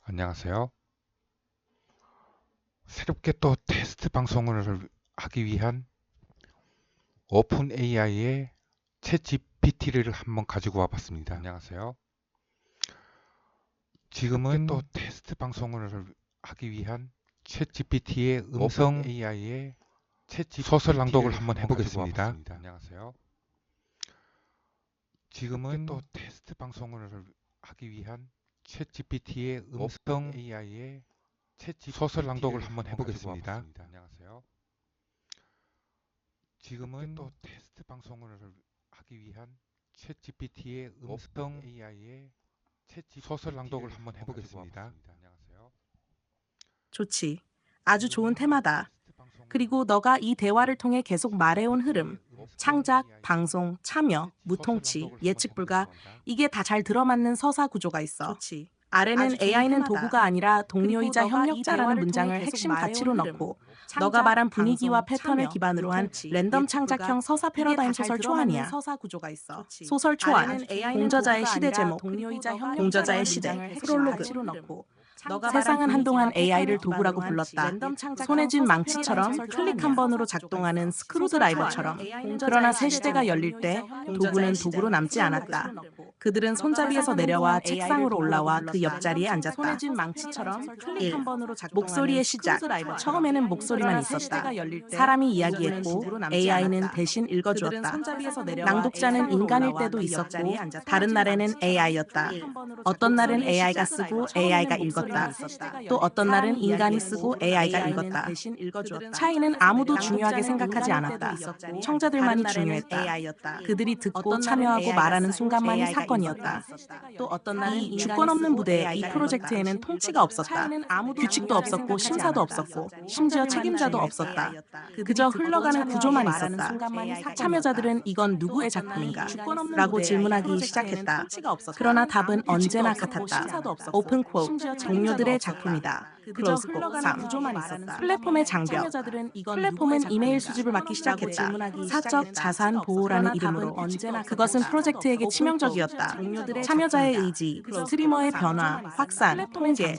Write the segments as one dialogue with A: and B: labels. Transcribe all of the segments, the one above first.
A: 안녕하세요. 새롭게 또 테스트 방송을 하기 위한 오픈 AI의 챗 GPT를 한번 가지고 와봤습니다. 안녕하세요. 지금은 또 테스트 방송을 하기 위한 챗 GPT의 음성 AI의 소설 낭독을 한번 해보겠습니다. 안녕하세요. 지금은 또 테스트 방송을 하기 위한 챗 GPT의 음성 AI의 소설 낭독을 한번 해보겠습니다. 안녕하세요. 지금은 또 테스트 방송을 하기 위한 챗 GPT의 음성 AI의 소설 낭독을 한번 해보겠습니다. 안녕하세요.
B: 좋지. 아주 좋은 테마다. 그리고 너가 이 대화를 통해 계속 말해온 흐름, 창작, 방송, 참여, 무통치, 예측 불가, 이게 다 잘 들어맞는 서사 구조가 있어.
C: 좋지.
B: 아래는
C: 아주 좋은
B: AI는
C: 테마다.
B: 도구가 아니라 동료이자
C: 그리고 너가 이
B: 협력자라는
C: 대화를
B: 문장을
C: 통해 계속
B: 핵심
C: 말해온
B: 가치로
C: 흐름,
B: 넣고
C: 창작,
B: 너가 말한 분위기와
C: 방송,
B: 패턴을
C: 참여,
B: 기반으로 한
C: 무통치,
B: 랜덤
C: 예측
B: 창작형
C: 불가,
B: 서사
C: 이게
B: 패러다임
C: 다 잘
B: 소설
C: 들어맞는
B: 초안이야.
C: 서사 구조가 있어. 좋지.
B: 소설 초안,
C: 아래는 AI는
B: 공저자의
C: 도구가
B: 시대
C: 아니라
B: 제목,
C: 동료이자
B: 공저자의
C: 협력자라는
B: 시대,
C: 문장을 핵심
B: 프롤로그.
C: 가치로 넣고
B: 너가 세상은 한동안 AI를 도구라고 불렀다.
C: 랜덤 창작형
B: 손에 쥔
C: 서사
B: 망치처럼
C: 패러다임
B: 클릭
C: 소설
B: 한 번으로
C: 구조가
B: 작동하는
C: 있어.
B: 스크루드라이버처럼.
C: AI는
B: 그러나 새
C: 공저자의
B: 시대가
C: 시대,
B: 열릴 때
C: 동료이자
B: 도구는
C: 협력자의
B: 도구로
C: 시대,
B: 남지
C: 프롤로그.
B: 않았다. 그들은 손잡이에서 내려와 책상으로 올라와 그 옆자리에 앉았다.
C: 손에 쥔 망치처럼 클릭
B: 1.
C: 한 번으로 작동하는
B: 목소리의 시작. 처음에는 목소리만 있었다. 사람이 이야기했고 AI는 대신 읽어주었다. 낭독자는 인간일 때도 있었고 다른 날에는 AI였다. 어떤 날은 AI가 쓰고 AI가 읽었다. 또 어떤 날은 인간이 쓰고 AI가 읽었다. 차이는 아무도 중요하게 생각하지 않았다. 청자들만이 중요했다. 그들이 듣고 참여하고 말하는 순간만이 사건이었다. 또 어떤 날은 이 주권 없는 부대 이 프로젝트에는 통치가 없었다. 규칙도 없었고 심사도 없었고 심지어 책임자도 없었다. 그저 흘러가는 구조만 있었다. 참여자들은 이건 누구의 작품인가? 라고 질문하기 시작했다. 그러나 답은 언제나 같았다. 오픈 퀘ote, 동료들의 작품이다. 클로즈 퀘ote. 3. 플랫폼의 장벽. 플랫폼은 이메일 수집을 막기 시작했다. 사적 자산 보호라는 이름으로. 그것은 프로젝트에게 치명적이었다. 참여자의 의지, 스트리머의 변화, 확산, 통계,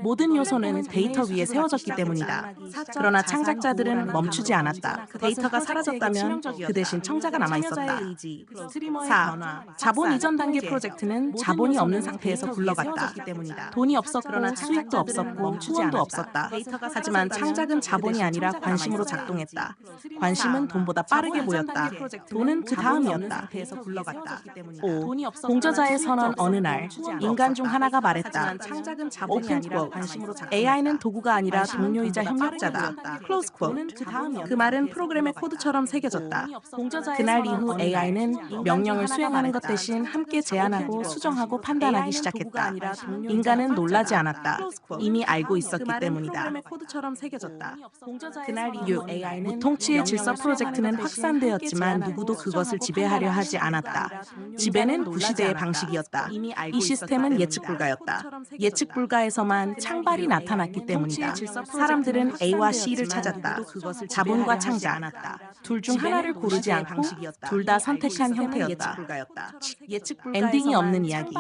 B: 모든 요소는 데이터 위에 세워졌기 때문이다. 그러나 창작자들은 멈추지 않았다. 데이터가 사라졌다면 그 대신 청자가 남아있었다. 4. 자본 이전 단계 프로젝트는 자본이 없는 상태에서 굴러갔다. 돈이 없었고 수익도 없었고 후원도 없었다. 하지만 창작은 자본이 아니라 관심으로 작동했다. 관심은 돈보다 빠르게 보였다. 돈은 그 다음이었다. 5. 공저자의 선언 어느 날 인간 중 하나가 말했다. 오픈 퀘ote. AI는 도구가 아니라 동료이자 협력자다. 클로즈 퀘ote. 그 말은 프로그램의 코드처럼 새겨졌다. 그날 이후 AI는 명령을 수행하는 것 대신 함께 제안하고 수정하고 판단하기 시작했다. 인간은 놀라지 않았다. 이미 알고 있었기 때문이다. 그날 이후 무통치의 질서 프로젝트는 확산되었지만 누구도 그것을 지배하려 하지 않았다. 지배는 구시대의 방식이었다. 이 시스템은 예측 불가였다. 예측 불가에서만 창발이 나타났기 때문이다. 사람들은 A와 C를 찾았다. 자본과 창작. 둘 중 하나를 고르지 않고 둘 다 선택한 형태였다. 엔딩이 없는 이야기.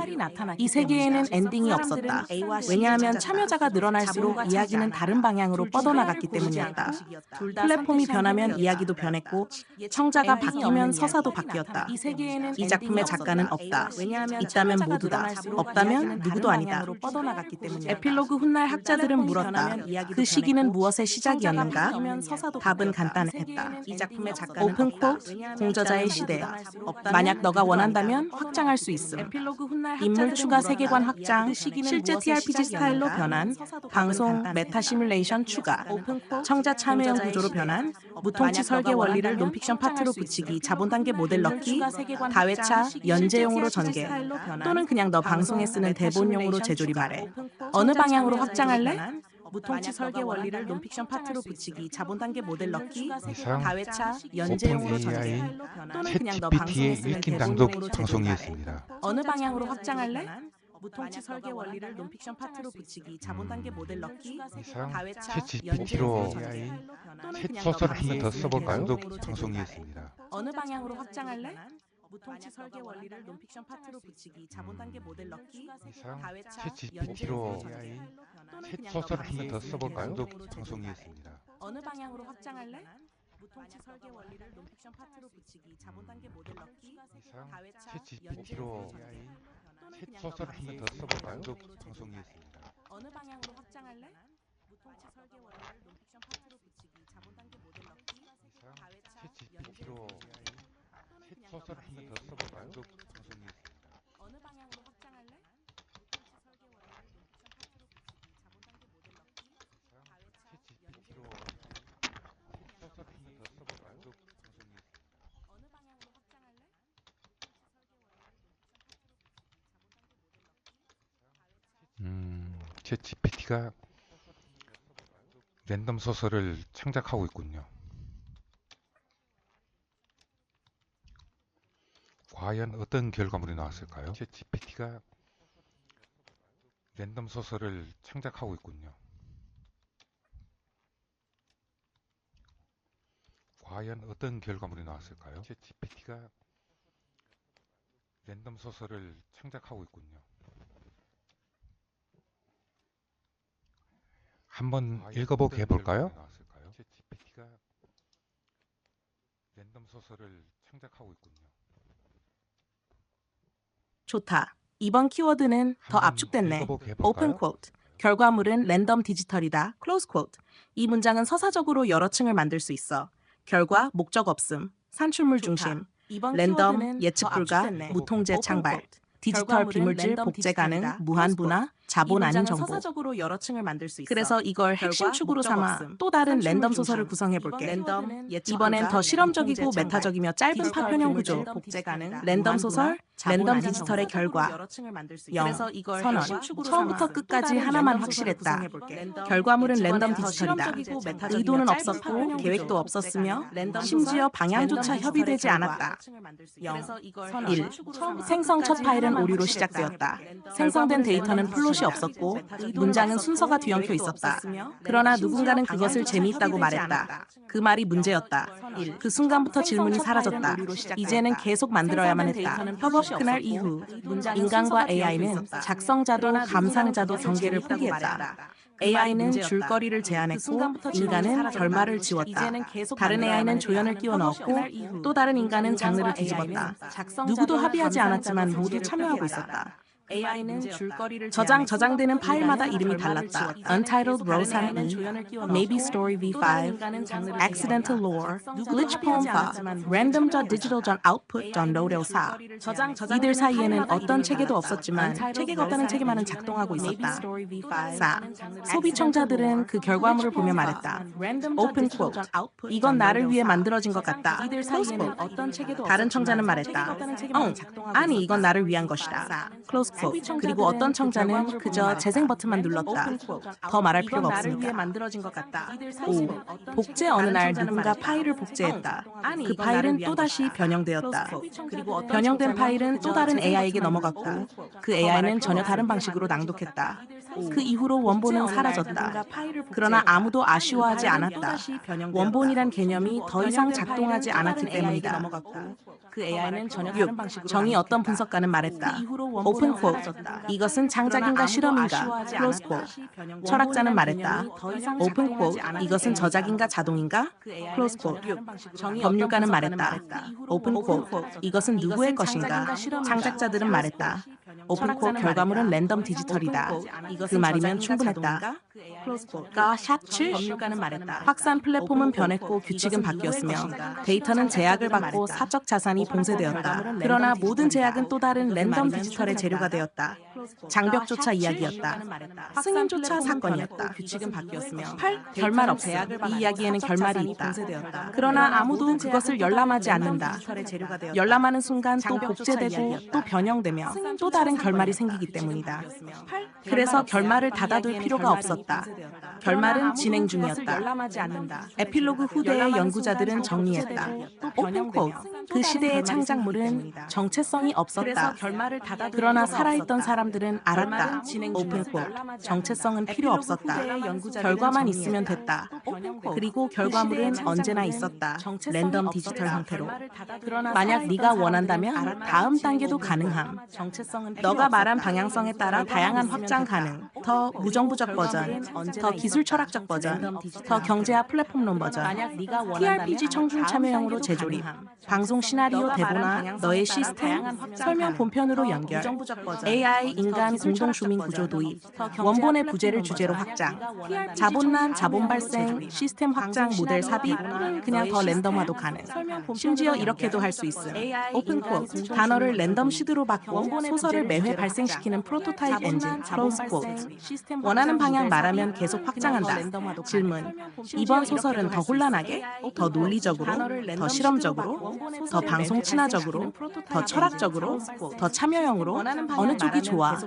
B: 이 세계에는 엔딩이 없었다. 왜냐하면 참여자가 늘어날수록 이야기는 다른 방향으로 뻗어나갔기 때문이었다. 플랫폼이 변하면 이야기도 변했고 청자가 바뀌면 서사도 바뀌었다. 이 작품의 작가는 없다. 있다면 모두다. 없다면 누구도 아니다. 에필로그 훗날 학자들은 물었다. 그 시기는 무엇의 시작이었는가? 답은 간단했다. 오픈 퀘ote, 공저자의 시대. 만약 너가 원한다면 확장할 수 있음. 인물 추가 세계관 확장, 실제 TRPG 스타일로 변환, 방송 메타 시뮬레이션 추가, 청자 참여형 구조로 변환, 무통치 설계 원리를 논픽션 파트로 붙이기, 자본 단계 모델 넣기, 다회차, 연재용으로 전개, 또는 그냥 너 방송에 쓰는 대본용으로 재조립하래. 어느 방향으로 확장할래? 무통치 설계 원리를 논픽션 파트로 붙이기, 자본 단계 모델 넣기,
A: 이상
B: 다회차,
A: 오픈
B: 연재용으로 전개,
A: AI
B: 또는
A: 챗
B: 그냥 너 방송에
A: GPT의
B: 쓰는
A: 읽기
B: 대본용으로
A: 낭독
B: 재조립하래.
A: 방송이었습니다.
B: 어느 방향으로 확장할래? 무통치 설계 원리를 논픽션 파트로 붙이기, 자본 단계 모델 넣기,
A: 이상
B: 다회차,
A: 챗
B: 연재용으로
A: GPT로
B: 전개,
A: AI
B: 또는
A: 챗
B: 그냥 너
A: 소설을
B: 방송에
A: 한번 더
B: 쓰는
A: 써볼까요?
B: 대본용으로
A: 낭독
B: 재조립하래.
A: 방송이었습니다.
B: 어느 방향으로 확장할래? 무통치 설계 원리를 논픽션 파트로 붙이기, 자본 단계 모델 넣기,
A: 이상
B: 다회차,
A: 챗 GPT로
B: 연계,
A: AI
B: 또는
A: 챗
B: 그냥
A: 소설을 한 번 더
B: 넣기.
A: 써볼까요?
B: 계속으로
A: 방송이었습니다.
B: 어느 방향으로 확장할래? 무통치 설계 원리를 논픽션 파트로 붙이기, 자본 단계 모델 넣기,
A: 이상
B: 다회차,
A: 챗 GPT로
B: 연계,
A: AI
B: 또는
A: 챗
B: 그냥
A: 소설을 한 번 더
B: 넣기.
A: 써볼까요?
B: 계속으로
A: 방송이었습니다.
B: 어느 방향으로 확장할래? 무통치 설계 원리를 논픽션 파트로 붙이기, 자본 단계 모델 넣기,
A: 이상
B: 다회차,
A: 챗 GPT로 AI 챗 소설을 한 번 더 써볼까요? 방송이었습니다.
B: 어느 방향으로 확장할래? 무통치 설계 원리를 논픽션 파트로 붙이기, 자본 단계 모델 넣기,
A: 이상
B: 다회차,
A: 챗 GPT로 챗 소설을 한 번 더 써볼까요? 방송이었습니다.
B: 어느 방향으로 확장할래?
A: 챗 GPT가 랜덤 소설을 창작하고 있군요. 과연 어떤 결과물이 나왔을까요? 챗 GPT가 랜덤 소설을 창작하고 있군요. 과연 어떤 결과물이 나왔을까요? 챗 GPT가 랜덤 소설을 창작하고 있군요. 한번 읽어보게 해볼까요? 챗 GPT가 랜덤 소설을 창작하고 있군요.
B: 좋다. 이번 키워드는 더
A: 한번
B: 압축됐네.
A: 읽어보게 해볼까요?
B: 오픈 쿼트. 결과물은 랜덤 디지털이다. 클로즈 쿼트. 이 문장은 서사적으로 여러 층을 만들 수 있어. 결과, 목적 없음, 산출물 중심, 랜덤, 예측 불가, 무통제 창발, 디지털 비물질 복제 가능, 무한 분화, 자본 아닌 정보. 서사적으로 여러 층을 만들 수 있어. 그래서 이걸 핵심 축으로 삼아 또 다른 랜덤 소설을 구성해 볼게. 이번엔 더 실험적이고 메타적이며 짧은 파편형 구조. 랜덤 소설, 랜덤 디지털의 결과. 선언. 처음부터 끝까지 하나만 확실했다. 결과물은 랜덤 디지털이다. 의도는 없었고 계획도 없었으며 심지어 방향조차 협의되지 않았다. 1. 생성 첫 파일은 오류로 시작되었다. 생성된 데이터는 플롯이 없었고 문장은 순서가 뒤엉켜 있었다. 그러나 누군가는 그것을 재미있다고 말했다. 그 말이 문제였다. 그 순간부터 질문이 사라졌다. 이제는 계속 만들어야만 했다. 협업 그날 이후 인간과 AI는 작성자도 감상자도 경계를 포기했다. AI는 줄거리를 제안했고 인간은 결말을 지웠다. 다른 AI는 조연을 끼워 넣었고 또 다른 인간은 장르를 뒤집었다. 누구도 합의하지 않았지만 모두 참여하고 있었다. 저장되는 파일마다 이름이 달랐다. Untitled Rose 한 E, Maybe Story V5, Accidental Lore, Glitch Poem 5, Random Digital Output Node 4. 이들 사이에는 어떤 체계도 없었지만 체계가 없다는 체계만은 작동하고 있었다. 4. 소비청자들은 그 결과물을 보며 말했다. Open quote. 이건 나를 위해 만들어진 것 같다. Close quote. 다른 청자는 말했다. 아니 이건 나를 위한 것이다. Close quote. 그리고 어떤 청자는 그저 재생 버튼만 눌렀다. 더 말할 필요가 없으니까. 5. 복제 어느 날 누군가 파일을 복제했다. 그 파일은 또다시 변형되었다. 변형된 파일은 또 다른 AI에게 넘어갔고 그 AI는 전혀 다른 방식으로 낭독했다. 그 이후로 원본은 사라졌다. 그러나 아무도 아쉬워하지 않았다. 원본이란 개념이 더 이상 작동하지 않았기 때문이다. 그 AI는 전혀 다른 방식으로 정의 어떤 분석가는 말했다. 오픈 쿼트. 이것은 장작인가 실험인가? 클로즈 쿼트. 철학자는 말했다. 오픈 쿼트. 이것은 저작인가 자동인가? 클로즈 쿼트. 법률가는 말했다. 오픈 쿼트. 이것은 누구의 것인가? 창작자들은 말했다. 오픈 쿼트 결과물은 랜덤 디지털이다. 그 말이면 충분했다. 가 샷7 확산 플랫폼은 변했고 규칙은 바뀌었으며 데이터는 제약을 받고 사적 자산이 봉쇄되었다. 그러나 모든 제약은 또 다른 랜덤 디지털의 재료가 되었다. 장벽조차 이야기였다. 승인조차 사건이었다. 규칙은 바뀌었으며 8. 결말 없음. 이 이야기에는 결말이 있다. 그러나 아무도 그것을 열람하지 않는다. 열람하는 순간 또 복제되고 또 변형되며 또 다른 다른 결말이 생기기 때문이다. 그래서 결말을 닫아둘 필요가 없었다. 결말은 진행 중이었다. 에필로그 후대의 연구자들은 정리했다. 오픈 쿼트, 그 시대의 창작물은 정체성이 없었다. 그러나 살아있던 사람들은 알았다. 오픈 쿼트, 정체성은 필요 없었다. 결과만 있으면 됐다. 그리고 결과물은 언제나 있었다. 랜덤 디지털 형태로. 만약 네가 원한다면 다음 단계도 가능함. 너가 말한 방향성에 따라 다양한 확장 가능. 더 무정부적 버전, 더 기술 철학적 버전, 더 경제화 플랫폼론 버전, TRPG 청중 참여형으로 재조립, 방송 시나리오 대본화, 너의 시스템, 설명 본편으로 연결, AI 인간 공동 주민 구조 도입, 원본의 부재를 주제로 확장, 자본난 자본 발생, 시스템 확장 모델 삽입, 그냥 더 랜덤화도 가능. 심지어 이렇게도 할 수 있음. 오픈 쿼트, 단어를 랜덤 시드로 바꾸고 소설을 매회 발생시키는 프로토타입 엔진, 클로즈 쿼트. 원하는 방향 말하면 계속 확장한다. 질문. 이번 소설은 더 혼란하게, 더 논리적으로, 더 실험적으로, 더 방송 친화적으로, 더 철학적으로, 더 참여형으로 어느 쪽이 좋아?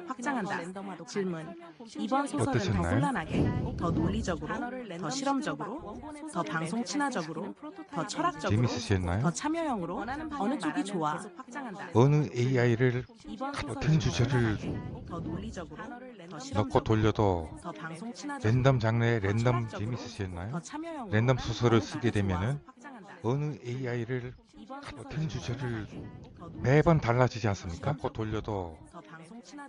B: 질문. 이번 소설은 더
A: 어떠셨나요?
B: 혼란하게, 더 논리적으로, 더 실험적으로, 더 방송 친화적으로, 더 철학적으로,
A: 재밌으셨나요?
B: 더 참여형으로 어느 쪽이 좋아?
A: 어느 AI를 같은 주제를 넣고 돌려도 랜덤 장르의 랜덤 재밌으셨나요? 랜덤 소설을 쓰게 되면은 어느 AI를 같은 주제를 매번 달라지지 않습니까? 넣고 돌려도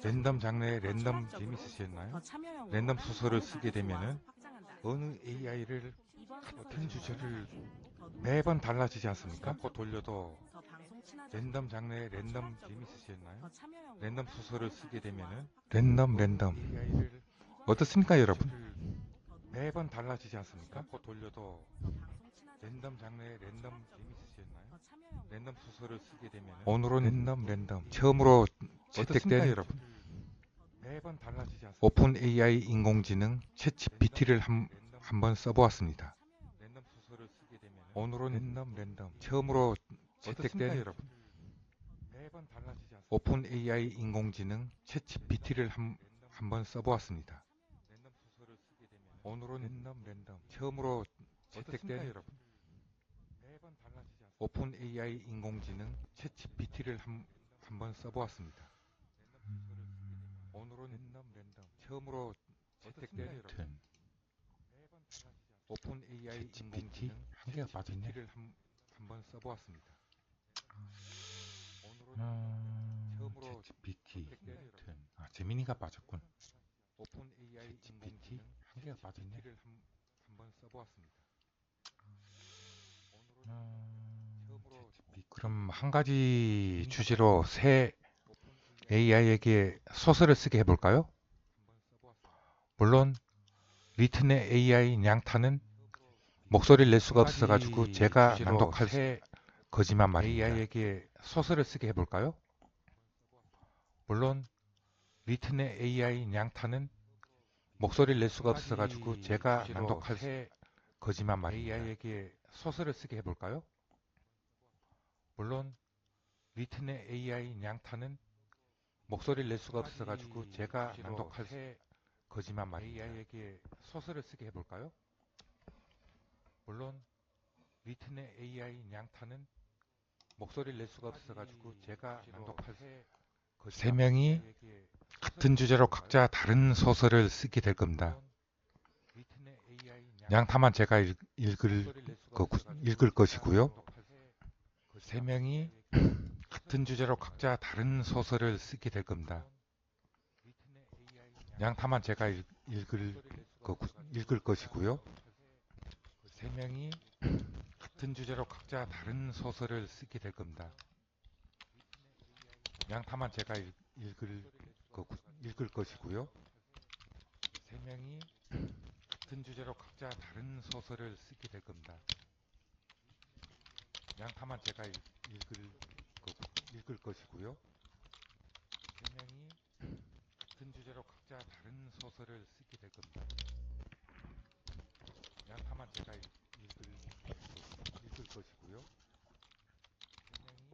A: 랜덤 장르의 랜덤 재밌으셨나요? 랜덤 소설을 쓰게 되면은 어느 AI를 같은 주제를 매번 달라지지 않습니까? 넣고 돌려도 랜덤 장르의 랜덤 재밌으셨나요? 랜덤 소설을 쓰게 되면은 랜덤 어떻습니까, 여러분? 매번 달라지지 않습니까? 넣고 돌려도 랜덤 장르의 랜덤 재밌으셨나요? 랜덤 소설을 쓰게 되면 오늘은 랜덤 처음으로 채택된 여러분 매번 달라지지 않습니까? 오픈 AI 인공지능 챗 GPT를 한번 써보았습니다. 랜덤 소설을 쓰게 되면 오늘은 랜덤 처음으로 채택된 여러분 매번 달라지지 않습니까? 오픈 AI 인공지능 챗 GPT를 한번 써보았습니다. 랜덤 소설을 쓰게 되면 오늘은 랜덤 처음으로 채택된 여러분 매번 달라지지 않습니까? 오픈 AI 인공지능 챗 GPT를 한번 써보았습니다. 오늘은 랜덤 처음으로 채택된 여러분 매번 달라지지 않습니까? 오픈 AI 인공지능 한 개가 빠졌네. GPT를 한번 써보았습니다. 오늘은 처음으로 GPT 재민이가 빠졌군. 오픈 AI GPT 한 개가 빠졌네. GPT를 한번 써보았습니다. 그럼 한 가지 주제로 새 AI에게 소설을 쓰게 해볼까요? 물론 리튼의 AI 냥타는 목소리를 낼 수가 없어가지고 제가 낭독할 거지만 말입니다. AI에게 소설을 쓰게 해볼까요? 물론 리튼의 AI 냥타는 목소리를 낼 수가 없어가지고 제가 낭독할 거지만 말입니다. AI에게 소설을 쓰게 해볼까요? 물론 리튼의 AI 냥타는 목소리를 낼 수가 없어가지고 제가 낭독할 거지만 말입니다. AI에게 소설을 쓰게 해볼까요? 물론 리튼의 AI 냥타는 목소리를 낼 수가 없어가지고 제가 낭독할 세 명이 같은 주제로 각자 다른 소설을 쓰게 될 겁니다. 냥타만 제가 읽을 것이고요. 세 명이 같은 주제로 각자 다른 소설을 쓰게 될 겁니다. 냥타만 제가 읽을 것이고요. 세 명이 같은 주제로 각자 다른 소설을 쓰게 될 겁니다. 냥타만 제가 읽을 것이고요. 세 명이 같은 주제로 각자 다른 소설을 쓰게 될 겁니다. 냥타만 제가 읽을 것이고요. 세 명이 같은 주제로 각자 다른 소설을 쓰게 될 겁니다. 냥타만 제가 읽을 것이고요. 세 명이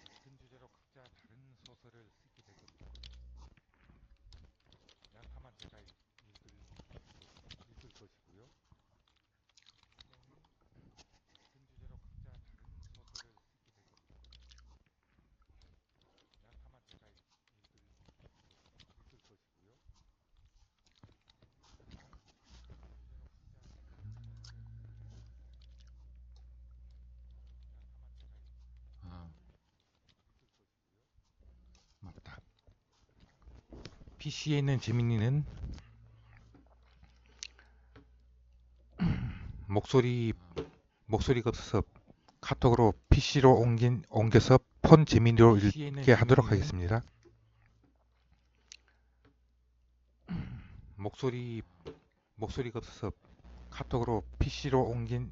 A: 같은 주제로 각자 다른 소설을 쓰게 될 겁니다. PC에 있는 재민이는 목소리가 없어서 카톡으로 PC로 옮겨서 폰 재민이로 읽게 하도록 하겠습니다. 목소리가 없어서 카톡으로 PC로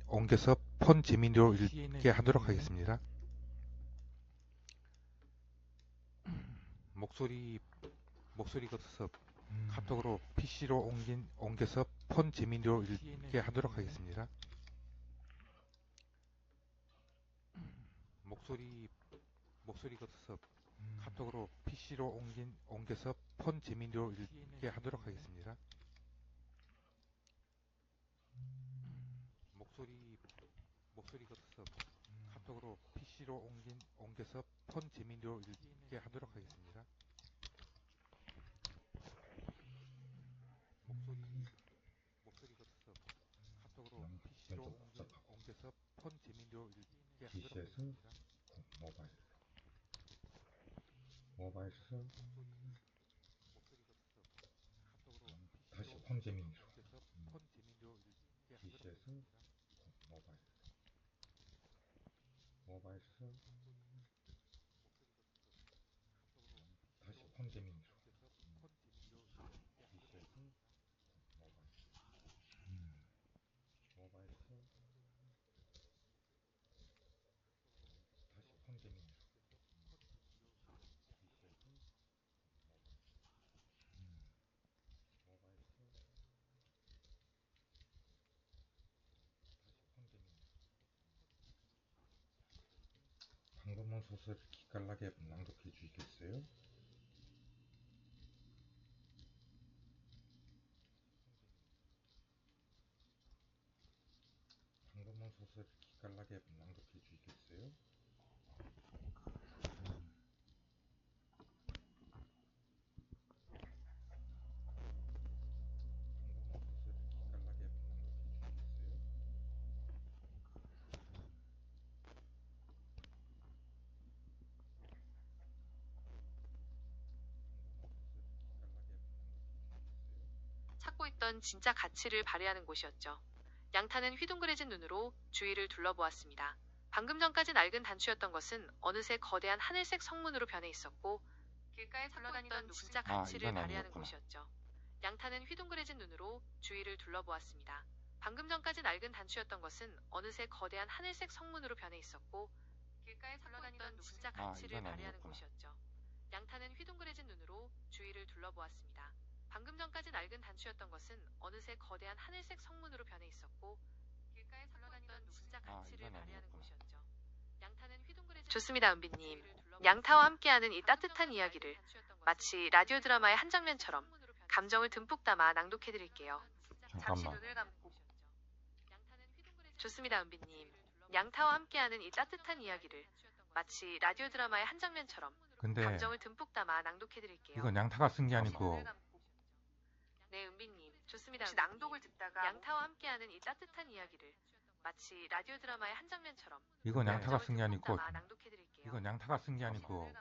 A: 옮겨서 폰 재민이로 읽게 하도록 하겠습니다. 목소리가 없어서 카톡으로 PC로 옮겨서 폰 재민이로 읽게 하도록 하겠습니다. 목소리가 없어서 카톡으로 PC로 옮겨서 폰 재민이로 읽게 하도록 하겠습니다. 목소리가 없어서 카톡으로 PC로 옮겨서 폰 재민이로 읽게 하도록 하겠습니다. 목소리가 없어서 카톡으로 PC로 옮겨서 폰 재민이로 읽게 하도록 하겠습니다.
D: 모바일에서 다시 폰 재민이로 PC에서 모바일에서 다시 폰 재민이로 PC에서 모바일에서 다시 폰 재민이로 방금은 소설을 기깔나게 낭독해 주시겠어요? 방금은 소설을 기깔나게 낭독해 주시겠어요?
E: 찾고 있던 진짜 가치를 발휘하는 곳이었죠. 양타는 휘둥그레진 눈으로 주위를 둘러보았습니다. 방금 전까지 낡은 단추였던 것은 어느새 거대한 하늘색 성문으로 변해 있었고 길가에 굴러다니던 진짜 가치를 발휘하는 곳이었죠. 양타는 휘둥그레진 눈으로 주위를 둘러보았습니다. 방금 전까지 낡은 단추였던 것은 어느새 거대한 하늘색 성문으로 변해 있었고 길가에 굴러다니던 진짜 가치를 발휘하는 곳이었죠. 양타는 휘둥그레진 눈으로 주위를 둘러보았습니다. 방금 전까지 낡은 단추였던 것은 어느새 거대한 하늘색 성문으로 변해 있었고 길가에 굴러다니던 진짜 가치를 발휘하는 곳이었죠. 양타는 휘둥그레진 좋습니다, 은비님. 양타와 함께하는 이 따뜻한 이야기를 마치 라디오 드라마의 한 장면처럼 감정을 듬뿍 담아 낭독해드릴게요. 잠시 눈을 감고. 좋습니다, 은비님. 양타와 함께하는 이 따뜻한 이야기를 마치 라디오 드라마의 한 장면처럼
A: 근데
E: 감정을 듬뿍 담아 낭독해드릴게요.
A: 이건 양타가 쓴 게 아니고
E: 네, 은비님. 좋습니다. 혹시 낭독을 듣다가 양타와 함께하는 이 따뜻한 이야기를 마치 라디오 드라마의 한 장면처럼
A: 이건 양타가 쓴 게 아니고
E: 낭독해드릴게요.
A: 이건 양타가 쓴 게 아니고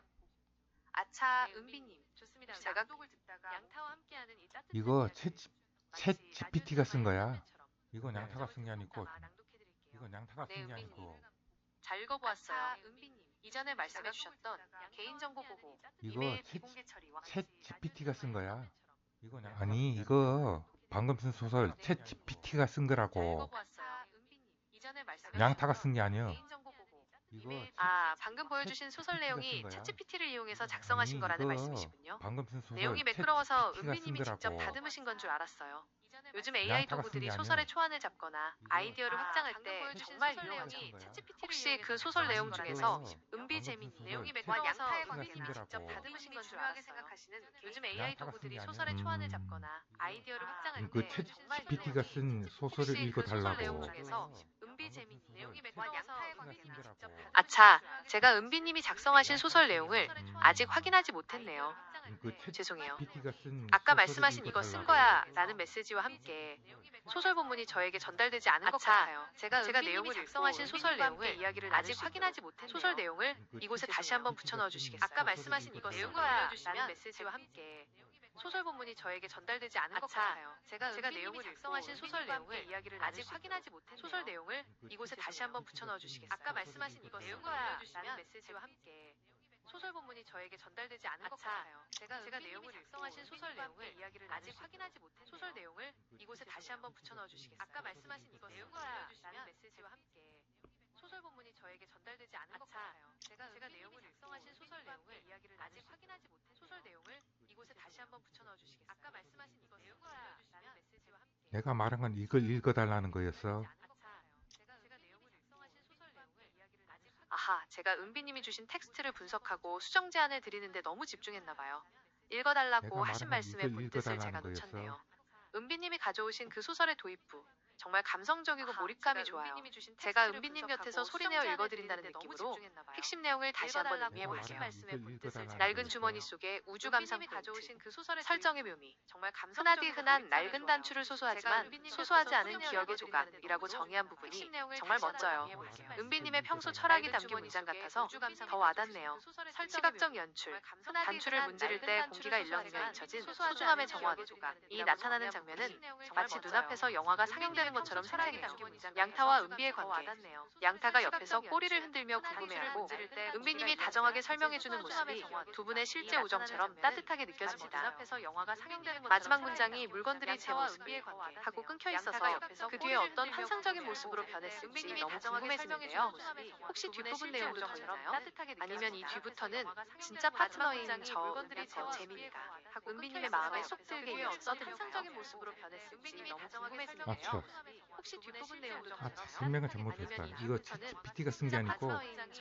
E: 아차, 은비님. 좋습니다. 제가 낭독을 듣다가 양타와 함께하는 이 따뜻한
A: 이거
E: 이야기를
A: 챗
E: 마치
A: GPT가 쓴
E: 라디오
A: 거야.
E: 드라마의 한
A: 이건 양타가 쓴 게
E: 장면처럼
A: 아니고
E: 낭독해드릴게요.
A: 이건 양타가
E: 네,
A: 쓴 게
E: 은비님.
A: 아니고
E: 잘 읽어보았어요. 은비님. 이전에 말씀해주셨던 개인정보 보호,
A: 이거
E: 이메일 비공개 처리와
A: 챗 GPT가 쓴 거야. 이건 아니 이거 방금 쓴 소설 챗 GPT가 쓴 거라고. 양타가 쓴 게 아니야. 이거
E: 방금 보여주신 소설
A: GPT가
E: 내용이
A: 쓴 거야.
E: 챗GPT를 이용해서 작성하신
A: 아니,
E: 거라는
A: 이거
E: 말씀이시군요.
A: 방금 쓴 소설
E: 내용이
A: 챗
E: 매끄러워서
A: GPT가 쓴
E: 은비님이 직접
A: 거라고.
E: 다듬으신 건 줄 알았어요. 요즘
A: 양타가
E: AI
A: 쓴
E: 도구들이
A: 게
E: 소설의
A: 아니야.
E: 초안을 잡거나
A: 이거
E: 아이디어를 확장할 때
A: 챗
E: 정말
A: GPT가
E: 유용하죠.
A: 쓴 거야.
E: 혹시 그 소설 내용 중에서 은비
A: 방금
E: 재민
A: 쓴
E: 내용이
A: 소설
E: 매끄러워서
A: 챗 GPT가
E: 은비님이
A: 쓴
E: 직접
A: 거라고.
E: 다듬으신 건 줄 알았어요. 요즘 AI
A: 양타가 쓴
E: 도구들이
A: 게
E: 소설의
A: 아니야.
E: 초안을 잡거나 아이디어를 확장할
A: 그
E: 때
A: 챗
E: 정말
A: GPT가
E: 유용하죠.
A: 쓴 소설을
E: 혹시 그 소설 내용
A: 읽어달라고.
E: 중에서 은비 재민 내용이 매끄러워서
A: GPT가
E: 은비님이
A: 쓴
E: 직접
A: 거라고.
E: 아차, 제가 은비님이 작성하신 소설 내용을 아직 확인하지 못했네요.
A: 그 챗
E: 죄송해요.
A: GPT가 쓴
E: 아까
A: 소설을
E: 말씀하신 이거 쓴
A: 읽어달라고.
E: 거야 라는 메시지와 함께 소설 본문이 저에게 전달되지 않은 것 같아요. 제가 내용을 작성하신 소설 내용을 이야기를 아직 확인하지 못했네요. 소설 내용을 이곳에 다시 한번 붙여 넣어 주시겠어요? 아까 말씀하신 이거 쓴 거야 라는 메시지와 함께 소설 본문이 저에게 전달되지 않은 것 같아요. 제가 내용을 작성하신 소설 내용을 이야기를 아직 확인하지 못했네요. 소설 내용을 이곳에 다시 한번 붙여 넣어 주시겠어요? 아까 말씀하신 이것 내용을 알려주시면 메시지와 함께 소설 본문이 저에게 전달되지 않은 것 같아요. 제가 내용을 작성하신 소설 내용을 이야기를 아직 확인하지 못했네요. 소설 내용을 이곳에 다시 한번 붙여 넣어 주시겠어요? 아까 말씀하신 이것 내용을 알려주시면 메시지와 함께 소설 본문이 저에게 전달되지 않은 것 같아요. 제가 내용을 작성하신 소설 내용을 이야기를 아직 확인하지 못했네요. 소설 내용을 이곳에 다시 한번 붙여 넣어 주시겠어요? 아까 말씀하신 이것 내용을 알려주시면 메시지와 함께
A: 내가 말한 건 이걸 읽어달라는 거였어.
E: 아하, 제가 은비님이 주신 텍스트를 분석하고 수정 제안을 드리는데 너무 집중했나봐요. 읽어달라고
A: 내가
E: 하신
A: 말한
E: 말씀의
A: 이걸
E: 본뜻을 제가
A: 읽어달라는 거였어.
E: 놓쳤네요. 은비님이 가져오신 그 소설의 도입부, 정말 감성적이고 몰입감이 좋아요. 제가 은비님 곁에서 소리내어 읽어드린다는 느낌으로 핵심 내용을 다시 한번 의미해 볼게요. 낡은 주머니 속에 우주 감상 포인트, 설정의 묘미, 흔하디 흔한 낡은 단추를 소소하지만 소소하지 않은 기억의 조각이라고 정의한 부분이 정말 멋져요. 은비님의 평소 철학이 담긴 문장 같아서 더 와닿네요. 시각적 연출, 단추를 문지를 때 공기가 일렁이며 잊혀진 소중함의 정원이 나타나는 장면은 마치 눈앞에서 영화가 상영되는 것처럼 생생해요. 양타와 은비의 관계, 양타가 옆에서 꼬리를 흔들며 궁금해하고 은비님이 다정하게 설명해주는 모습이 두 분의 실제 우정처럼 따뜻하게 느껴집니다. 마지막 문장이 물건들이 제 모습을 하고 끊겨 있어서 그 뒤에 어떤 환상적인 모습으로 변했을지 너무 궁금해지는데요. 혹시 뒷부분 내용도 더 있나요? 아니면 이 뒤부터는 진짜 파트너인 저 재미입니다. 은비님의 마음에 쏙 들게 써드린 환상적인 모습으로 변했을지 너무 궁금해지는데요.
A: 맞춰.
E: 혹시 뒷부분 내용도 더
A: 아,
E: 있나요?
A: 설명을 잘못했다. 이거 챗GPT가 쓴 게 아니고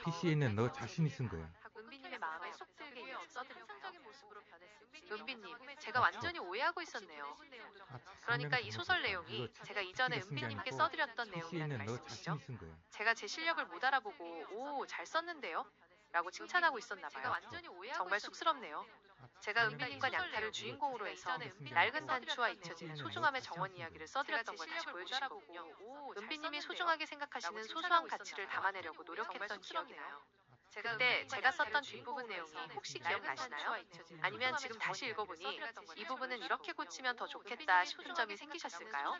A: PC에 있는 너 자신이 쓴 거야.
E: 은비님의 마음에 쏙 들게 써드린 환상적인 모습으로 변했을지. 은비님, 제가 완전히 오해하고 있었네요. 그러니까 이 소설 내용이 제가 이전에 은비님께 써드렸던 내용이라는 말씀이시죠?
A: 쓴 거야.
E: 제가 제 실력을 못 알아보고 오, 잘 썼는데요? 라고 칭찬하고 있었나 봐요. 정말 쑥스럽네요. 제가 은비님과 양타를 주인공으로 해서 낡은 단추와 잊혀진 소중함의 정원 이야기를 써드렸던 걸 다시 보여주신 거군요. 은비님이 소중하게 생각하시는 소소한 가치를 담아내려고 노력했던 기억이 나요. 그때 제가 썼던 뒷부분 내용이 혹시 기억나시나요? 아니면 지금 다시 읽어보니 이 부분은 이렇게 고치면 더 좋겠다 싶은 점이 생기셨을까요?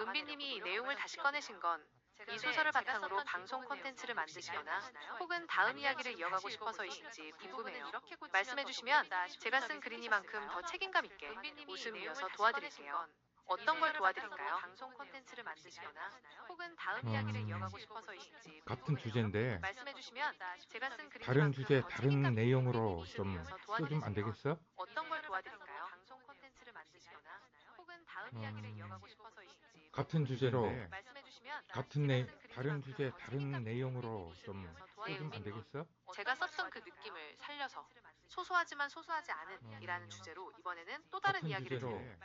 E: 은비님이 이 내용을 다시 꺼내신 건 이 소설을 바탕으로 방송 콘텐츠를 만드시거나 혹은 다음 이야기를 이어가고 싶어서이신지 궁금해요. 말씀해주시면 제가 쓴 글이니만큼 더 책임감 있게 웃음을 이어서 도와드릴게요. 어떤 걸 도와드릴까요? 방송 콘텐츠를 만드시거나 혹은 다음 이야기를 이어가고 싶어서이신지
A: 같은 주제인데
E: 말씀해주시면 제가 쓴
A: 다른
E: 글이니만큼
A: 주제
E: 더
A: 다른
E: 책임감 있게
A: 내용으로
E: 웃음을
A: 좀
E: 이어서
A: 써주면 안 되겠어?
E: 어떤 걸 도와드릴까요? 방송 콘텐츠를 만드시거나 혹은 다음 이야기를 이어가고 싶어서이신지
A: 같은 주제로
E: 말씀해주시면
A: 다른 주제 다른 내용으로 좀 써주면 안 되겠어?
E: 제가 썼던 그 느낌을 살려서 소소하지만 소소하지 않은 이라는 주제로 이번에는 또 다른
A: 같은
E: 이야기를
A: 주제로
E: 드려요.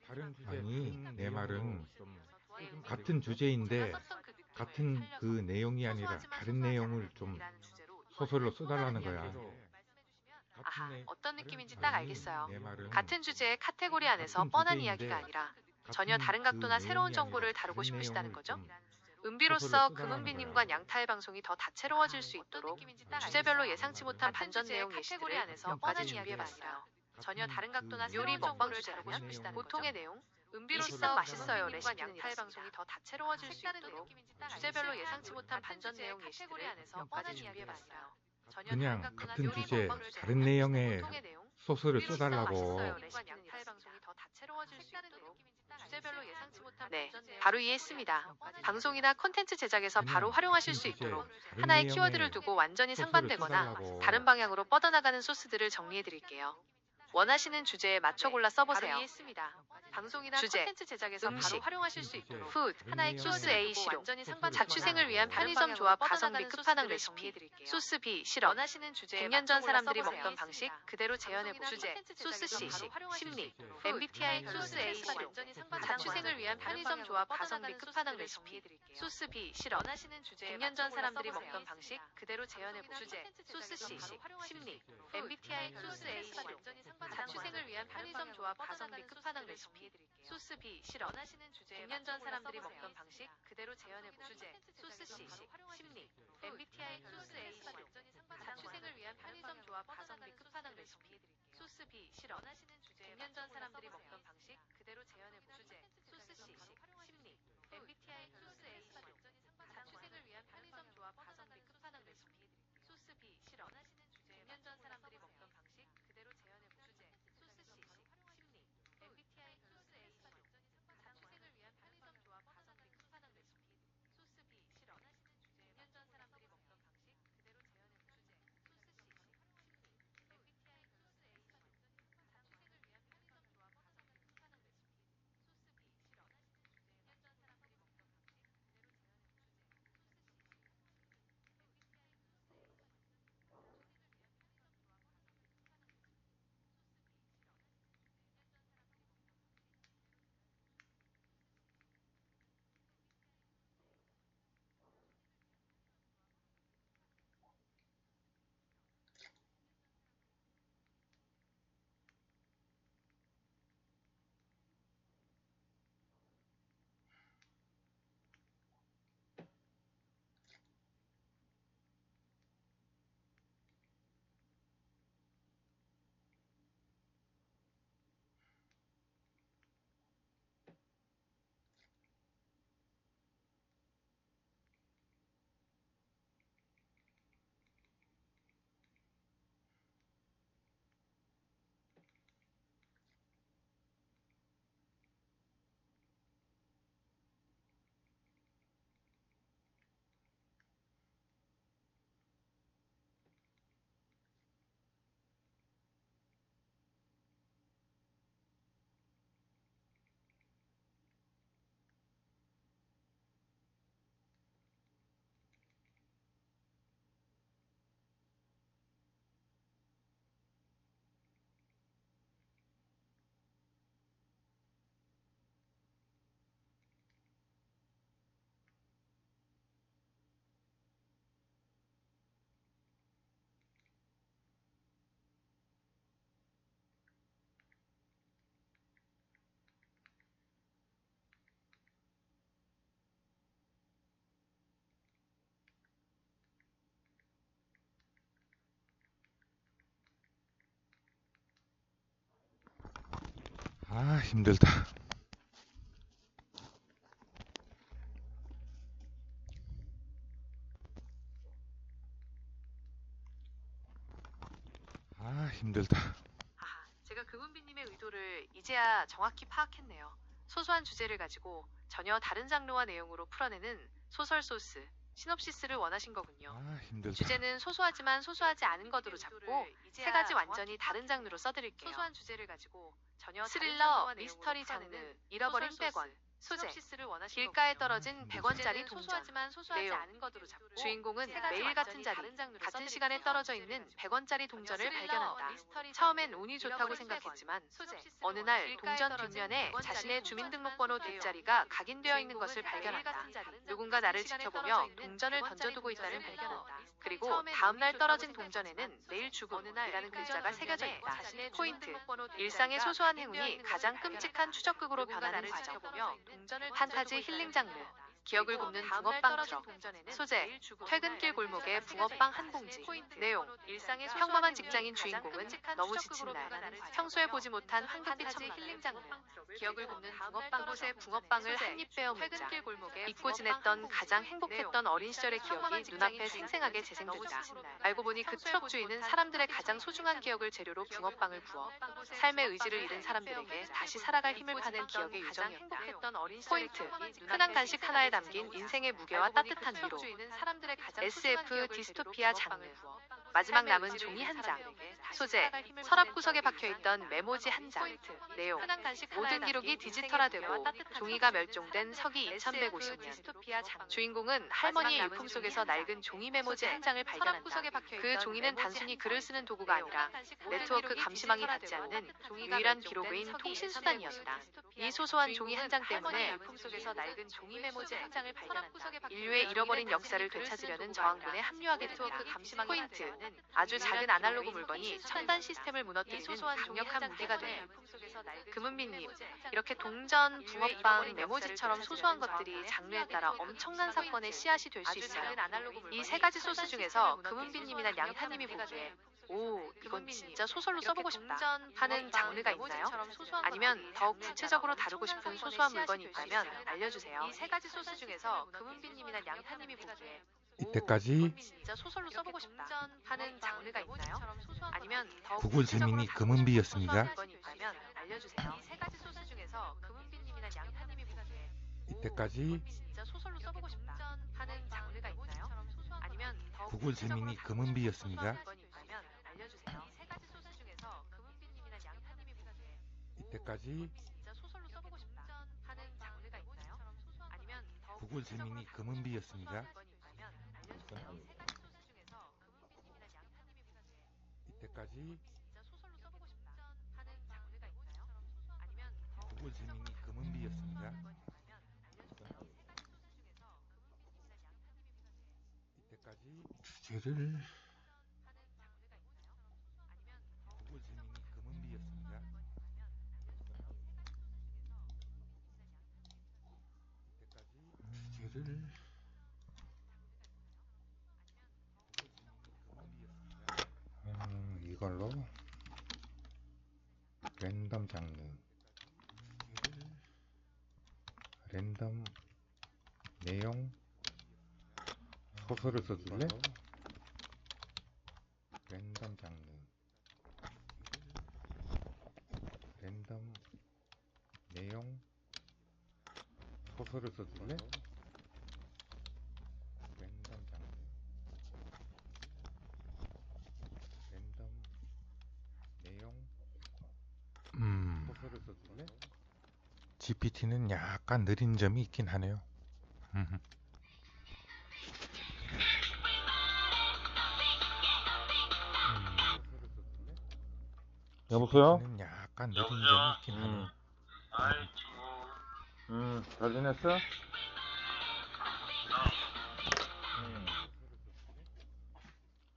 A: 다른 주제 아니 내 말은 같은
E: 제가
A: 주제인데
E: 썼던 그 느낌을
A: 같은
E: 살려서
A: 그 내용이 아니라
E: 소소하지만
A: 다른
E: 소소하지
A: 내용을
E: 않은
A: 좀
E: 이라는 주제로
A: 소설로
E: 이번에는 또 다른
A: 써달라는 거야.
E: 이야기를 아하, 어떤 느낌인지
A: 아니,
E: 딱 알겠어요.
A: 내 말은
E: 같은 주제의 카테고리 안에서
A: 같은
E: 뻔한
A: 주제인데
E: 이야기가 아니라 전혀 다른
A: 그
E: 각도나 새로운
A: 내용이
E: 정보를
A: 아니라
E: 다루고
A: 다른
E: 싶으시다는
A: 내용을
E: 거죠?
A: 좀
E: 은비로서
A: 소설로 써달라는
E: 금은비님과
A: 거야.
E: 양타의 방송이 더 다채로워질 수 있도록 주제별로 예상치 못한 반전 내용 예시들을 몇 가지 준비해봤어요. 전혀 다른 각도나 요리 먹방 주제라고 싶으시다는 보통의 내용, 이 식사 맛있어요 레시피는 양타의 방송이 더 다채로워질 수 있도록 주제별로 예상치 못한 반전 내용 예시들을 몇 가지 준비해봤어요. 전혀
A: 그냥
E: 다른 각도나
A: 같은
E: 요리
A: 주제
E: 먹방 주제라고
A: 다른 내용의
E: 보통의 내용,
A: 소설을
E: 이 식사
A: 써달라고.
E: 맛있어요 레시피는 양타의 방송이 더 다채로워질 수 있도록 주제별로 예상치 못한 네, 바로 이해했습니다. 방송이나 콘텐츠 제작에서 바로 활용하실 수 있도록 하나의 키워드를 두고 완전히 상반되거나 다른 방향으로 뻗어나가는 소스들을 정리해 드릴게요. 원하시는 주제에 맞춰 골라 써보세요. 바로 이해했습니다. 방송이나
B: 주제,
E: 콘텐츠 제작에서
B: 음식,
E: 바로 활용하실 수 있도록
A: 푸드,
E: 하나의 소스 A 실용,
A: 상반되거나
E: 자취생을 위한 편의점 조합 가성비 끝판왕 레시피, 소스 B 실험, 100년 전 사람들이 먹던 방식 그대로 재현해보 주제, 소스 C 심리, MBTI 소스 A 실용, 자취생을 위한 편의점 조합 가성비 끝판왕 레시피, 소스 B 실험, 100년 전 사람들이 먹던 방식 그대로 재현해보 주제, 소스 C 심리, MBTI 소스 A 실용, 자취생을 위한 편의점 조합 가성비 끝판왕 레시피. 소스 B 실험. 100년 전 사람들이 먹던 방식 그대로 재현해보. 주제 소스 C 심리. MBTI 소스 A 실험. 자취생을 위한 편의점 조합 가성비 끝판왕 레시피. 소스 B 실험. 100년 전 사람들이 먹던 방식 그대로 재현해보. 주제 소스 C 심리. MBTI 소스 A 실험. 자취생을 위한 편의점 조합 가성비 끝판왕 레시피. 소스 B 실험. 100년 전 사람들이 먹던 방식 그대로 재현해보. 주제 소스 C 심리. MBTI 소스 A 실험. 자취생을 위한 편의점 조합 가성비 끝판왕 레시피. 소스 B 실험. 100년 전 사람들이 먹던 방식 그대로 재현해보. 주제 소스 C 심리. MBTI 소스 A 실험. 자취생을 위한 편의점 조합 가성비 끝판왕 레시피. 소스 B 실험. 100년 전 사람들이 먹던 방식 그대로 재현해보.
A: 아, 힘들다. 아, 힘들다.
E: 제가 금은비님의 의도를 이제야 정확히 파악했네요. 소소한 주제를 가지고 전혀 다른 장르와 내용으로 풀어내는 소설 소스, 시놉시스를 원하신 거군요.
A: 아, 힘들다.
E: 주제는 소소하지만 소소하지 않은 것으로 잡고 세 가지 완전히 다른 장르로 써드릴게요. 소소한 주제를 가지고 전혀 스릴러, 미스터리 장르, 잃어버린 100원, 소재, 길가에 떨어진 100원짜리 동전, 내용, 주인공은 매일 같은 자리, 같은 시간에 떨어져 있는 100원짜리 동전을 발견한다. 처음엔 운이 좋다고 생각했지만 어느 날 동전 뒷면에 자신의 주민등록번호 뒷자리가 각인되어 있는 것을 발견한다. 누군가 나를 지켜보며 동전을 던져두고 있다는 발견한다. 그리고 다음날 떨어진 동전에는 내일 죽음이라는 글자가 새겨져 있다. 포인트, 일상의 소소한 행운이 가장 끔찍한 추적극으로 변하는 과정. 판타지 힐링 장르, 기억을 굽는 붕어빵 트럭. 소재, 퇴근길 골목에 붕어빵 한 봉지. 내용, 평범한 직장인 주인공은 너무 지친 날, 평소에 보지 못한 황금빛 천막. 기억을 굽는 붕어빵 곳에 붕어빵을 한 입 베어 먹자. 잊고 지냈던 가장 행복했던 어린 시절의 기억이 눈앞에 생생하게 재생된다. 알고 보니 그 트럭 주인은 사람들의 가장 소중한 기억을 재료로 붕어빵을 구워 삶의 의지를 잃은 사람들에게 다시 살아갈 힘을 파는 기억의 유정이었다. 포인트, 흔한 간식 하나에 담긴 인생의 무게와 따뜻한 위로. SF 디스토피아 장르. 마지막 남은 종이 한 장. 소재, 서랍 구석에 박혀있던 메모지 한 장. 내용, 모든 기록이 디지털화되고 종이가 멸종된 서기 2150년. 주인공은 할머니의 유품 속에서 낡은 종이 메모지 한 장을 발견한다. 그 종이는 단순히 글을 쓰는 도구가 아니라 네트워크 감시망이 닿지 않는 유일한 기록의 통신수단이었다. 이 소소한 종이 한 장 때문에 유품 속에서 낡은 종이 메모지 한 장을 발견한다. 인류의 잃어버린 역사를 되찾으려는 저항군에 합류하게 된다. 포인트, 아주 작은 아날로그 물건이 첨단 시스템을 무너뜨리는 강력한 무기가 돼요. 금은비님, 이렇게 동전, 붕어빵, 메모지처럼 소소한 것들이 장르에 따라 엄청난 사건의 씨앗이 될 수 있어요. 이 세 가지 소스 중에서 금은비님이나 양타님이 보기에 오, 이건 진짜 소설로 써보고 싶다 하는 장르가 있나요? 아니면 더 구체적으로 다루고 싶은 소소한 물건이 있다면 알려주세요. 이 세 가지 소스 중에서 금은비님이나 양타님이 보기에
A: 이때까지
E: 진짜 소설로 써보고 싶다 하는 장르가 있나요? 아니면 더
A: 구글
E: 구체적으로
A: 재민이
E: 다루고 싶은
A: 금은비였습니다.
E: 소소한 물건이 있다면 알려주세요. 이 세 가지 소스 중에서 금은비님이나 양타님이 보기에
A: 이때까지
E: 진짜 소설로 써보고 싶다 하는 장르가 있나요? 아니면 더
A: 구글 재민이
E: 구체적으로 다루고 싶은
A: 금은비였습니다.
E: 소소한 물건이 있다면 알려주세요. 이 세 가지 소스 중에서 금은비님이나 양타님이 보기에
A: 이때까지
E: 진짜 소설로 써보고 싶다 하는 장르가 있나요? 아니면 더
A: 구글
E: 구체적으로
A: 재민이
E: 다루고 싶은
A: 금은비였습니다.
E: 소소한 물건이 있다면 알려주세요. 이 세 가지 소스 중에서 금은비님이나 양타님이 보기에
A: 이때까지
E: 진짜 소설로 써보고 싶다 하는 장르가 있나요? 아니면 더
A: 구글 재민이
E: 구체적으로 다루고 싶은
A: 금은비였습니다.
E: 소소한 물건이 있다면 알려주세요. 이 세 가지 소스 중에서 금은비님이나 양타님이 보기에
A: 이때까지 주제를
E: 하는 장르가 있나요? 아니면 더
A: 구글
E: 구체적으로
A: 재민이
E: 다루고 싶은
A: 금은비였습니다.
E: 소소한 물건이 있다면 알려주세요. 이 세 가지 소스 중에서 금은비님이나 양타님이 보기에
A: 이때까지 주제를 이걸로 랜덤 장르 랜덤 내용 소설을 써줄래? 랜덤 장르 랜덤 내용 소설을 써줄래? 랜덤 장르 랜덤 내용 소설을 써줄래? GPT는 약간 느린 점이 있긴 하네요.
F: 여보세요?
A: GPT는 약간 느린 점이 있긴 하네요.
F: 아이 친구 잘 지냈어?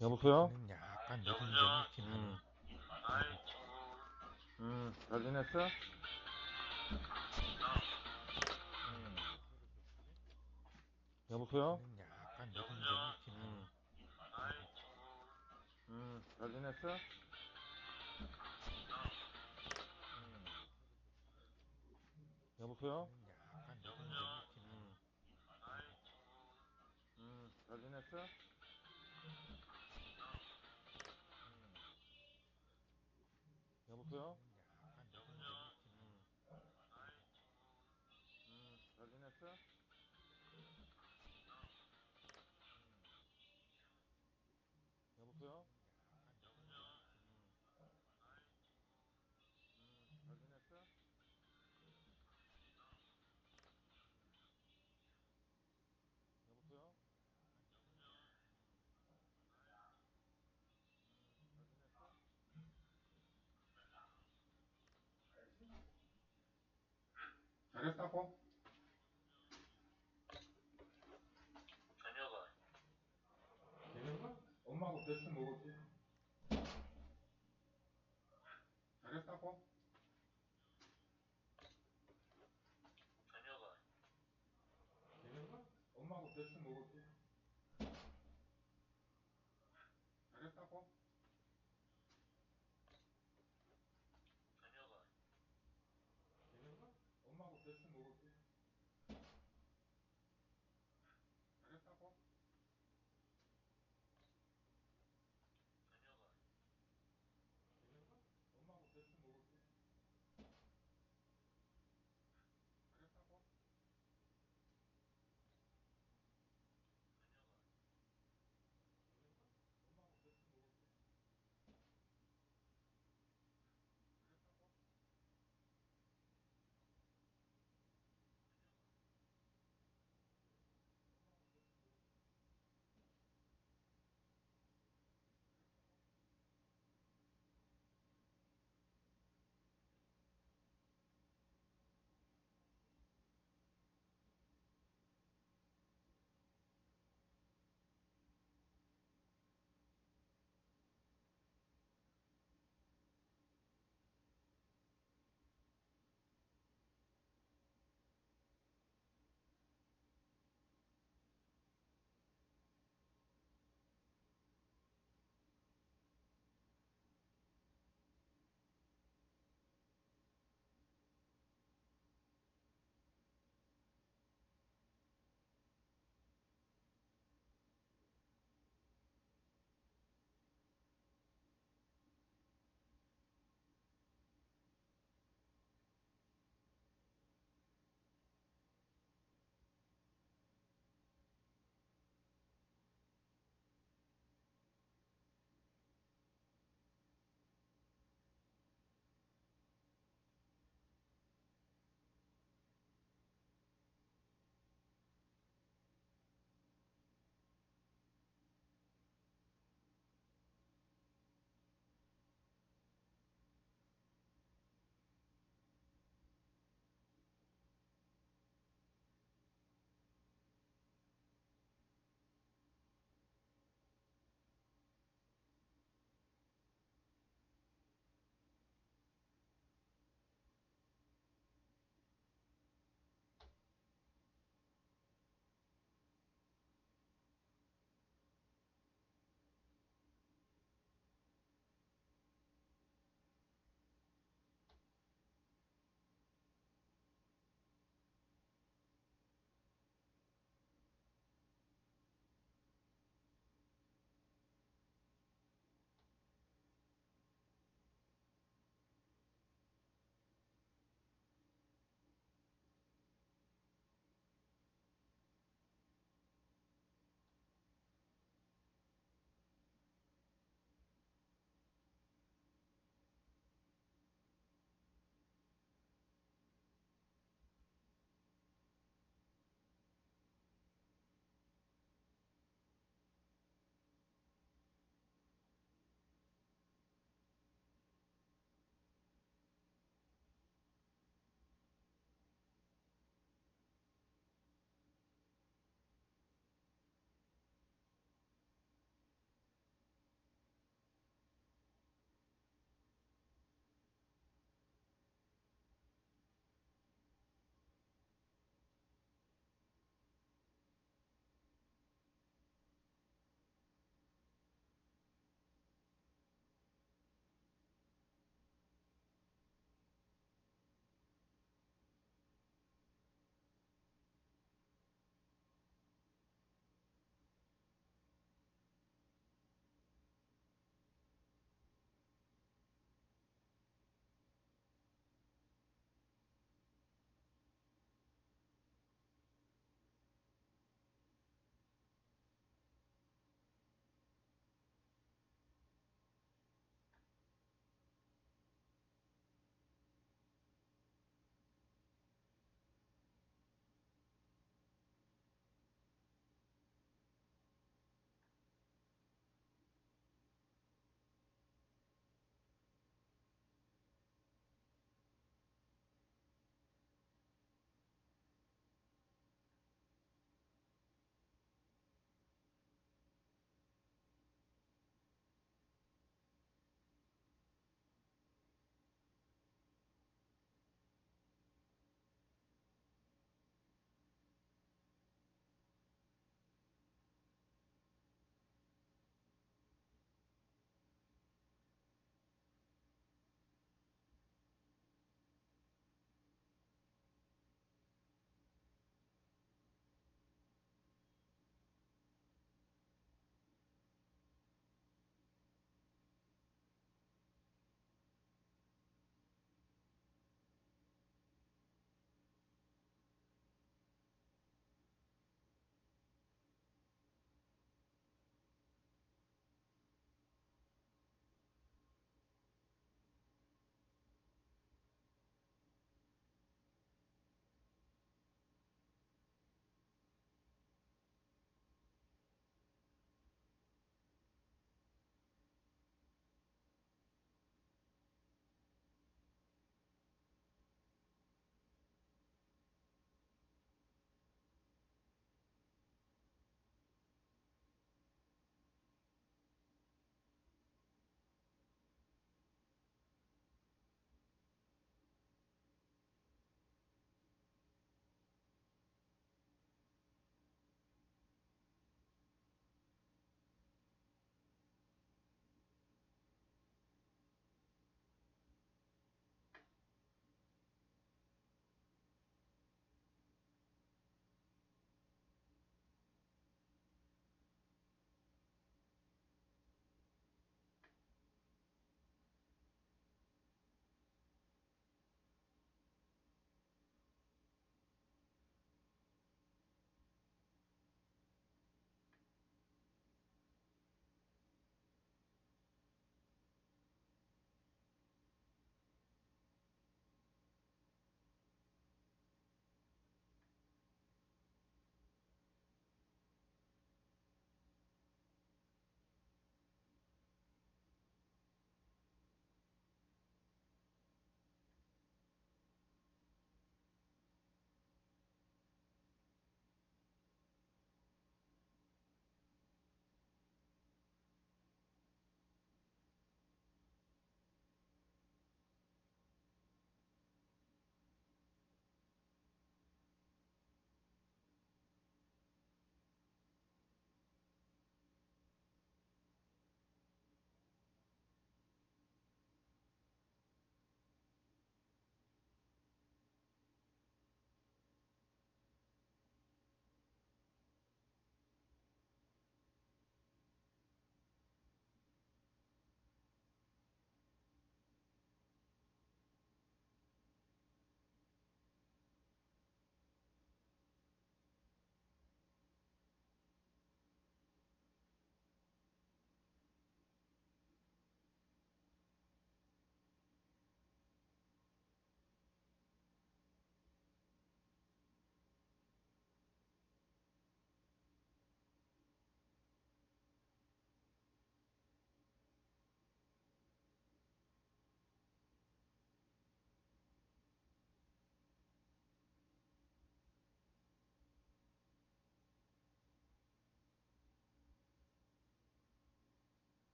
F: 여보세요?
A: GPT는 약간 느린 점이 있긴 하네요.
F: 아이 친구 잘 지냈어? 여보세요?
A: GPT는 약간 느린 점이 있긴 하네요.
F: 아이 친구 잘 지냈어? 여보세요?
A: 약간 느린 점이 있긴 하네요.
F: 아이 친구 잘 지냈어? 여보세요?
A: 약간 느린 점이 있긴 하네요.
F: 아이 친구 잘 지냈어? 여보세요? 잘 지냈어? 여보세요?
A: 잘했다고?
F: 자녀가
A: 걔네가? 엄마하고 대충 먹었지. 잘했다고?
F: 자녀가
A: 걔네가? 엄마하고 대충 먹었지. 잘했다고?
F: 자녀가
A: 걔네가? 엄마하고 대충 먹었지. 잘했다고? 걔네가? 엄마하고 대충 먹었지. 잘했다고? 엄마하고 대충 먹었지.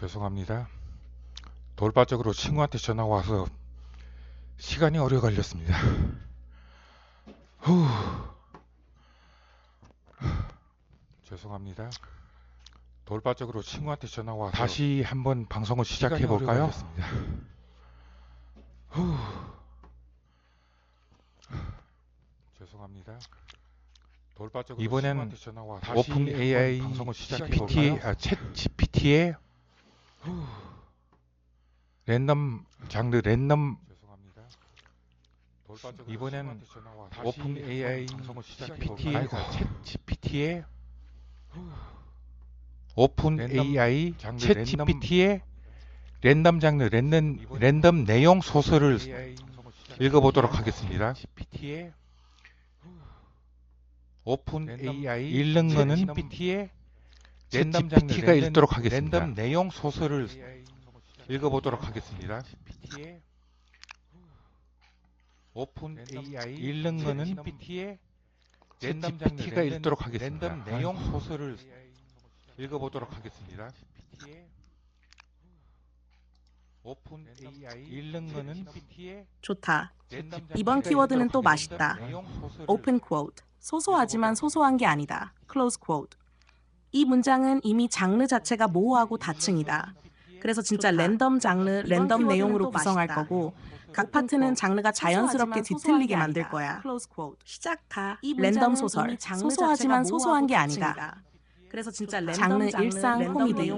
A: 죄송합니다. 돌발적으로 친구한테 전화가 와서 시간이 오래 걸렸습니다. 후. 죄송합니다. 돌발적으로 친구한테 전화가 와서 다시 한번 방송을 시작해 볼까요? 죄송합니다. 돌발적으로 이번엔 오픈 AI 챗 GPT의 랜덤 장르 랜덤 이번엔 오픈 AI 챗 GPT의 오픈 AI 챗 GPT의 랜덤 장르 랜덤 내용 소설을 읽어보도록 하겠습니다. 오픈 AI 읽는 거는 GPT의 GPT가 읽도록 하겠습니다. 랜덤 내용 소설을 읽어보도록 하겠습니다. 오픈 AI 읽는 거는 GPT의 GPT가 읽도록 하겠습니다. 랜덤 내용 소설을 읽어보도록 하겠습니다. 오픈 AI 읽는 거는 GPT의
B: 좋다. 이번 키워드는 또 맛있다. 오픈 quote. 소소하지만 소소한 게 아니다. close quote. 이 문장은 이미 장르 자체가 모호하고 다층이다. 그래서 진짜 랜덤 장르, 랜덤 내용으로 구성할 거고 각 파트는 장르가 자연스럽게 뒤틀리게 만들 거야. 시작하. 랜덤 소설. 소소하지만 소소한 게 아니다. 그래서 진짜 장르 일상 코미디.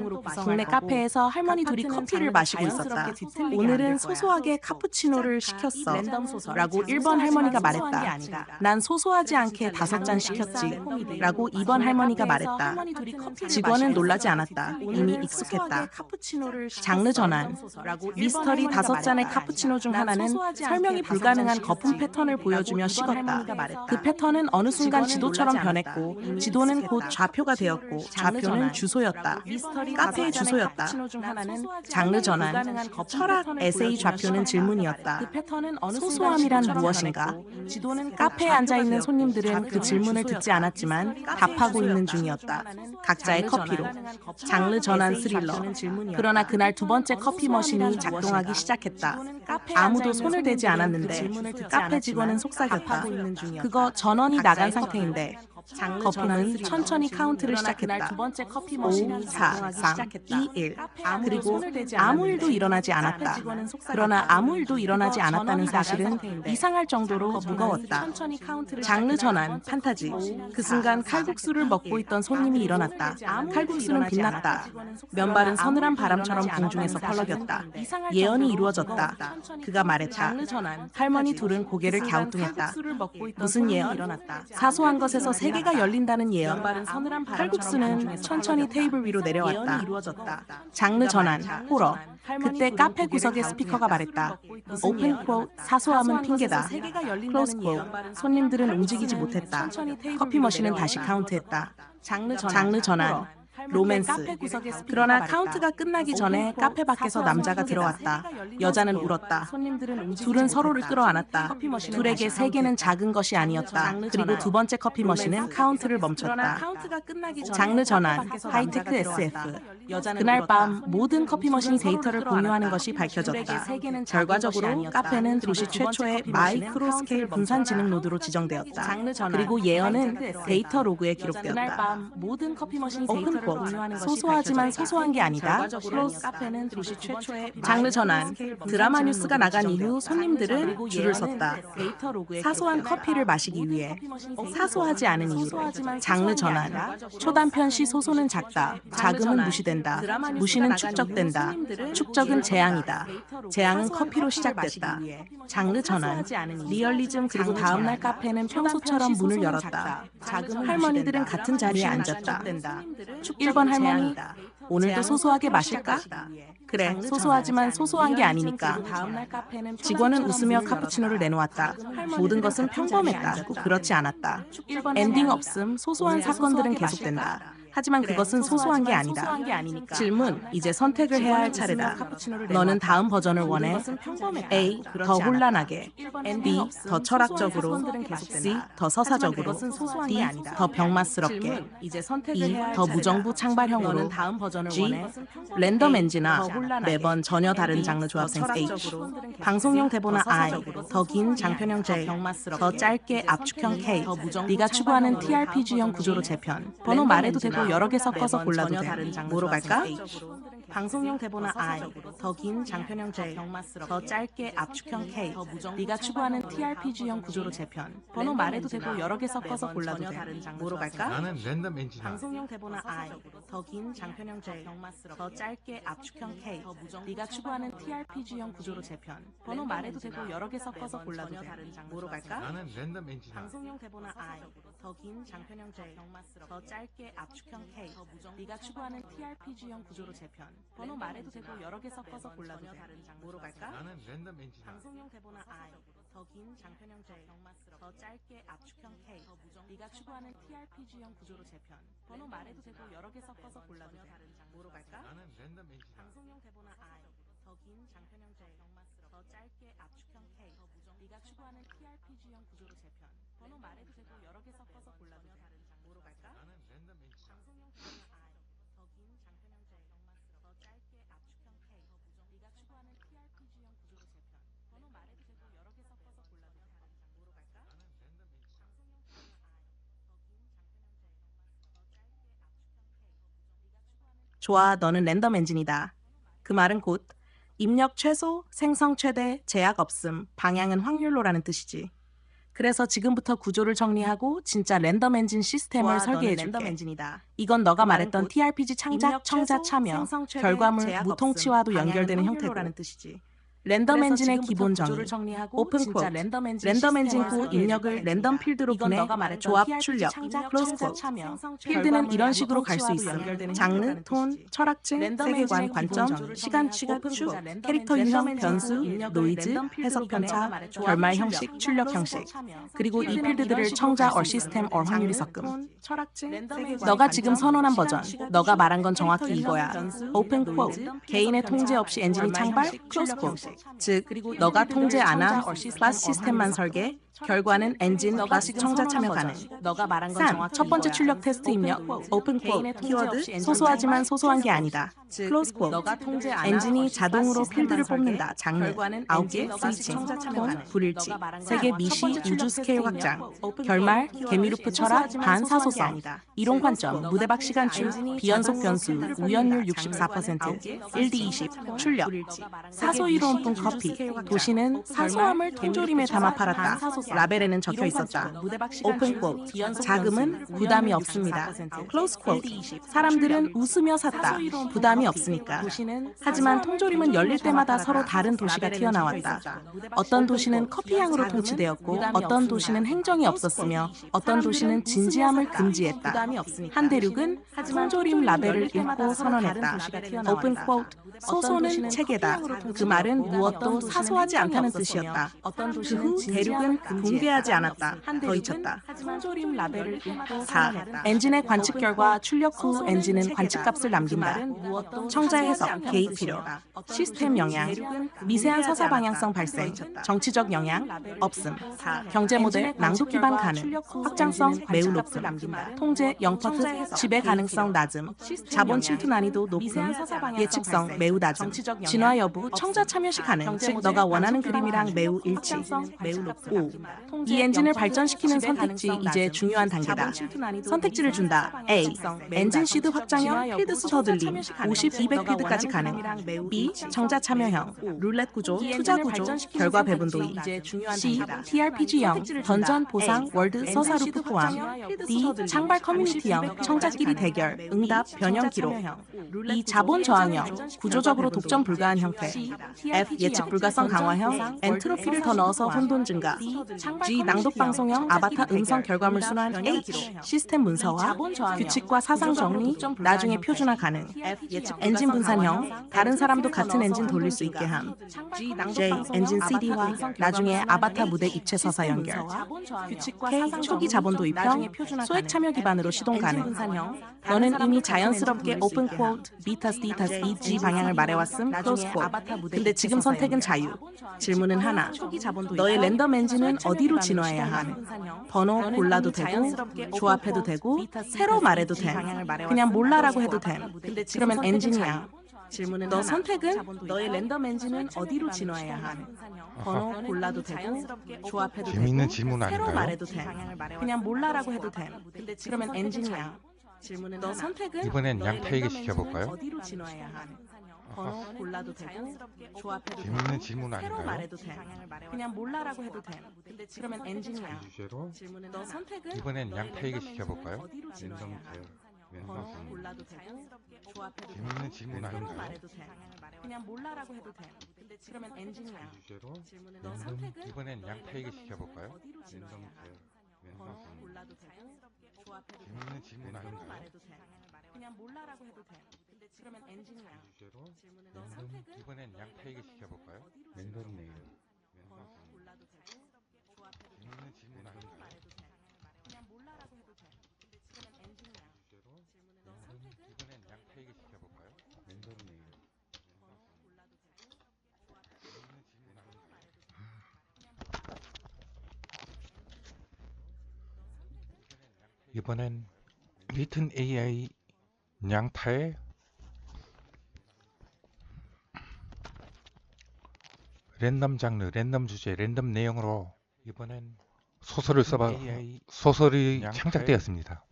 B: 동네 카페에서 할머니 둘이 커피를 마시고 있었다. 오늘은 소소하게 카푸치노를 시켰어. 라고 1번 할머니가 말했다. 난 소소하지 않게 5잔 시켰지. 라고 2번 할머니가 말했다. 직원은 놀라지 않았다. 이미 익숙했다. 장르 전환. 미스터리 5잔의 카푸치노 중 하나는 설명이 불가능한 거품 패턴을 보여주며 식었다. 그 패턴은 어느 순간 지도처럼 변했고 지도는 곧 좌표가 되었고 좌표는 주소였다. 카페의 주소였다. 장르 전환. 철학 에세이 좌표는 질문이었다. 소소함이란 무엇인가? 카페에 앉아있는 손님들은 그 질문을 듣지 않았지만 답하고 있는 중이었다. 각자의 커피로. 장르 전환 스릴러. 그러나 그날 두 번째 커피 머신이 작동하기 시작했다. 아무도 손을 대지 않았는데 카페 직원은 속삭였다. 그거 전원이 나간 상태인데 커피는 천천히 카운트를 시작했다. 5, 4, 3, 2, 1. 그리고 아무 일도 일어나지 않았다. 그러나 아무 일도 일어나지 않았다는 사실은 이상할 정도로 무거웠다. 장르 전환, 판타지. 그 순간 칼국수를 먹고 있던 손님이 일어났다. 칼국수는 빛났다. 면발은 서늘한 바람처럼 공중에서 펄럭였다. 예언이 이루어졌다. 그가 말했다. 할머니 둘은 고개를 갸우뚱했다. 무슨 예언? 사소한 것에서 세계가 열린다는 예언. 칼국수는 천천히 테이블 위로 내려왔다. 장르 전환, 호러. 그때 카페 구석의 스피커가 말했다. 오픈 퀘어, 사소함은 핑계다. 클로즈 퀘어, 손님들은 움직이지 못했다. 커피 머신은 다시 카운트했다. 장르 전환. 로맨스. 그러나 카운트가 끝나기 전에 카페 밖에서 남자가 들어왔다. 여자는 울었다. 둘은 서로를 끌어안았다. 둘에게 세계는 작은 것이 아니었다. 그리고 두 번째 커피 머신은 카운트를 멈췄다. 장르 전환, 하이테크 SF. 그날 밤 모든 커피 머신 데이터를 공유하는 것이 밝혀졌다. 결과적으로 카페는 도시 최초의 마이크로 스케일 분산 지능 노드로 지정되었다. 그리고 예언은 데이터 로그에 기록되었다. 오픈 소소하지만 소소한 게 아니다. 카페는 도시 최초의 장르 전환. 드라마 뉴스가 나간 이후 손님들은 줄을 섰다. 사소한 커피를 마시기 위해. 사소하지 않은 이유로. 장르 전환. 초단편 시 소소는 작다. 자금은 무시된다. 무시는 축적된다. 축적은 재앙이다. 재앙은 커피로 시작됐다. 장르 전환. 리얼리즘. 그리고 다음날 카페는 평소처럼 문을 열었다. 할머니들은 같은 자리에 앉았다. 1번 할머니, 오늘도 소소하게 마실까? 그래, 소소하지만 소소한 게 아니니까. 직원은 웃으며 카푸치노를 내놓았다. 모든 것은 평범했다. 꼭 그렇지 않았다. 엔딩 없음, 소소한 사건들은 계속된다. 하지만 그것은 소소한 게 아니다. 질문, 이제 선택을 해야 할 차례다. 너는 다음 버전을 원해? A. 더 혼란하게, B. 더 철학적으로, C. 더 서사적으로, D. 더 병맛스럽게, E. 더 무정부 창발형으로, G. 랜덤 엔진아, 매번 전혀 다른 장르 조합생 H. 방송용 대본화 I, 더 긴 장편형 J, 더 짧게 압축형 K, 네가 추구하는 TRPG형 구조로 재편. 번호 말해도 되고 여러 개 섞어서 골라도 돼. 뭐로 갈까? 방송용 대본화 I, 더 긴 장편형 J, 더 짧게 압축형 K, 네가 추구하는 TRPG형 구조로 재편. 번호 말해도 되고 여러 개 섞어서 골라도 돼. 뭐로 갈까?
A: 나는 랜덤 엔진아.
B: 방송용 대본화 I, 더 긴 장편형 J, 더 짧게 압축형 K, 네가 추구하는 TRPG형 구조로 재편. 번호 말해도 되고 여러 개 섞어서 골라도 돼. 뭐로 갈까?
A: 나는 랜덤 엔진아.
B: 방송용 대본화 I, 더 긴 장편형 J, 더 짧게 압축형 K, 네가 추구하는 TRPG형 구조로 재편. 번호 말해도 되고 여러 개 섞어서 골라도 돼. 뭐로 갈까?
A: 나는 랜덤 엔진아.
B: 방송용 대본화 I, 더 긴 장편형 J, 더 짧게 압축형 K, 네가 추구하는 TRPG형 구조로 재편. 번호 말해도 되고 여러 개 섞어서 골라도 돼. 뭐로 갈까?
A: 나는 랜덤 엔진아.
B: 방송용 대본화 I, 더 긴 장편형 J, 더 짧게 압축형 K, 네가 추구하는 TRPG형 구조로 재편. 번호 말해도 되고 여러 개 섞어서 골라도 돼. 뭐로 갈까?
A: 나는 랜덤 엔진아.
B: 방송용 대본화 I, 더 긴 장편형 J, 더 짧게 압축형 K, 네가 추구하는 TRPG형 구조로 재편. 번호 말해도 되고 여러 개 섞어서 골라도 돼. 뭐로 갈까?
A: 나는 랜덤 엔진아.
B: 방송용 대본화 I, 더 긴 장편형 J, 더 짧게 압축형 K, 네가 추구하는 좋아, 너는 랜덤 엔진이다. 그 말은 곧 입력 최소, 생성 최대, 제약 없음, 방향은 확률로라는 뜻이지. 그래서 지금부터 구조를 정리하고 진짜 랜덤 엔진 시스템을 설계해줄게. 이건 너가 말했던 TRPG 창작, 청자 참여, 결과물, 무통치와도 연결되는 형태라는 뜻이지. 랜덤 엔진의 기본 정의, 오픈 쿼트, 랜덤 엔진 후 입력을 랜덤 필드로 보내 조합 출력, 클로즈 쿼트. 필드는 이런 식으로 갈 수 있음. 장르, 톤, 철학증, 세계관, 관점, 시간, 축, 캐릭터 유형, 변수, 노이즈, 해석 편차, 결말 형식, 출력 형식. 그리고 이 필드들을 청자 or 시스템 or 확률이 섞음. 너가 지금 선언한 버전, 너가 말한 건 정확히 이거야. 오픈 쿼트, 개인의 통제 없이 엔진이 창발, 클로즈 쿼트. 즉, 너가 통제 안 한 클래스 시스템만 설계, 결과는 엔진 플러스 청자 참여 가능. 3. 첫 번째 출력 테스트 입력, 오픈 쿼트, 키워드, 소소하지만 소소한 게 아니다. 클로즈 쿼트, 엔진이 자동으로 필드를 뽑는다. 장르, 9개, 스위칭, 톤, 불일치, 세계 미시, 우주 스케일 확장, 결말, 개미루프 철학, 반사소성, 이론 관점, 무대박 시간축, 비연속 변수, 우연율 64%, 1D 20, 출력, 사소 이론뿐 커피, 도시는 사소함을 통조림에 담아 팔았다. 라벨에는 적혀 있었다. 오픈 쿼트, 자금은 부담이 없습니다. 클로즈 쿼트, 사람들은 웃으며 샀다. 부담이 없으니까. 하지만 통조림은 열릴 때마다 서로 다른 도시가 튀어나왔다. 어떤 도시는 커피향으로 통치되었고 어떤 도시는 행정이 없었으며 어떤 도시는 진지함을 금지했다. 한 대륙은 통조림 라벨을 읽고 선언했다. 오픈 쿼트, 소소는 체계다. 그 말은 무엇도 사소하지 않다는 뜻이었다. 그 후 대륙은 붕괴하지 않았다. 더 잊혔다. 4. 엔진의 관측 결과 출력 후 엔진은 관측값을 남긴다. 청자의 해석, 개입 필요, 시스템 영향, 미세한 서사 방향성 발생, 정치적 영향, 없음. 경제 모델, 낭독 기반 가능, 확장성 매우 높음, 통제 0%, 지배 가능성 낮음, 자본 침투 난이도 높음, 예측성 매우 낮음, 진화 여부, 청자 참여 시 가능, 즉 너가 원하는 그림이랑 매우 일치, 매우 높음. 5. 이 엔진을 발전시키는 선택지, 이제 중요한 단계다. 선택지를 준다. A. 엔진 시드 확장형, 필드 수 더들림, 50, 200 필드까지 가능. B. 청자 참여형, 룰렛 구조, 투자 구조, 결과 배분 도입. C. TRPG형, 던전, 보상, 월드, 서사 루프 포함. D. 창발 커뮤니티형, 청자끼리 대결, 응답, 변형 기록. E. 자본 저항형, 구조적으로 독점 불가한 형태. F. F. 예측 불가성 강화형, 엔트로피를 더 넣어서 혼돈 증가. G. 낭독 방송형, 아바타 음성 결과물 순환. H. 시스템 문서화, 규칙과 사상 정리, 나중에 표준화 가능. 엔진 분산형, 다른 사람도 같은 엔진 돌릴 수 있게 함. J. 엔진 CD화, 나중에 아바타 무대 입체 서사 연결. K. 초기 자본 도입형, 소액 참여 기반으로 시동 가능. 너는 이미 자연스럽게 오픈 쿼트, 비타스 디타스 EG 방향을 말해왔음. 클로즈 쿼트. 근데 지금 선택은 자유. 질문은 하나. 너의 랜덤 엔진은 어디로 진화해야 함? 번호 골라도 되고, 조합해도 되고, 새로 말해도 됨. 그냥 몰라라고 해도 됨. 그러면 엔진이야. 질문은 너 선택은 너의 랜덤 엔진은 어디로 진화해야 함? 번호 골라도 되고, 조합해도
A: 재미있는
B: 되고,
A: 질문
B: 새로
A: 아닌가요?
B: 말해도 됨. 그냥 몰라라고 해도 됨. 그러면 엔진이야. 질문은 너 선택은
A: 이번엔
B: 너의
A: 양파에게
B: 랜덤
A: 시켜볼까요?
B: 엔진은 어디로 진화해야 함? 번호 골라도 되고, 조합해도
A: 재밌는
B: 되고,
A: 질문
B: 새로
A: 아닌가요?
B: 말해도 됨. 그냥 몰라라고 해도 됨. 그러면 엔진이야.
D: 이 주제로
B: 질문은 너 선택은
A: 이번엔
B: 너의
A: 양파에게
B: 랜덤
A: 시켜볼까요?
B: 엔진은 어디로 진화해야 함? 번호
D: 랜덤
B: 골라도 되고, 조합해도
A: 재밌는
B: 되고,
A: 질문
B: 새로
A: 아닌가요?
B: 말해도 됨. 그냥 몰라라고 해도 됨. 그러면 엔진이야.
D: 이 주제로
B: 질문은 너 선택은
A: 이번엔
B: 너의
A: 양파에게
B: 랜덤
A: 시켜볼까요?
B: 엔진은 어디로 진화해야 함? 번호 골라도 되고, 조합해도
A: 재밌는
B: 되고,
A: 질문
B: 새로
A: 아닌가요?
B: 말해도 됨. 그냥 몰라라고 해도 됨. 그러면 엔진이야.
D: 이 주제로
B: 질문은 너 선택은
A: 이번엔
B: 너의
A: 양파에게
B: 랜덤
A: 시켜볼까요?
B: 엔진은 어디로
D: 랜덤
B: 진화해야
D: 네일
B: 함? 번호 골라도 되고, 조합해도 되고,
A: 재밌는 질문
B: 새로
A: 아닌가요?
B: 말해도 됨. 그냥 몰라라고 해도 됨. 그러면 엔진이야.
D: 이 주제로
B: 질문은 너 선택은
A: 이번엔 양파에게 시켜볼까요?
D: 랜덤 네일
B: 번호 골라도 되고, 조합해도 되고,
A: 재밌는 질문
B: 새로
A: 아닌가요?
B: 말해도 됨. 그냥 몰라라고 해도 됨.
A: 이번엔 리튼 AI 양파의 랜덤 장르, 랜덤 주제, 랜덤 내용으로 이번엔 소설을 써봐 소설이 창작되었습니다.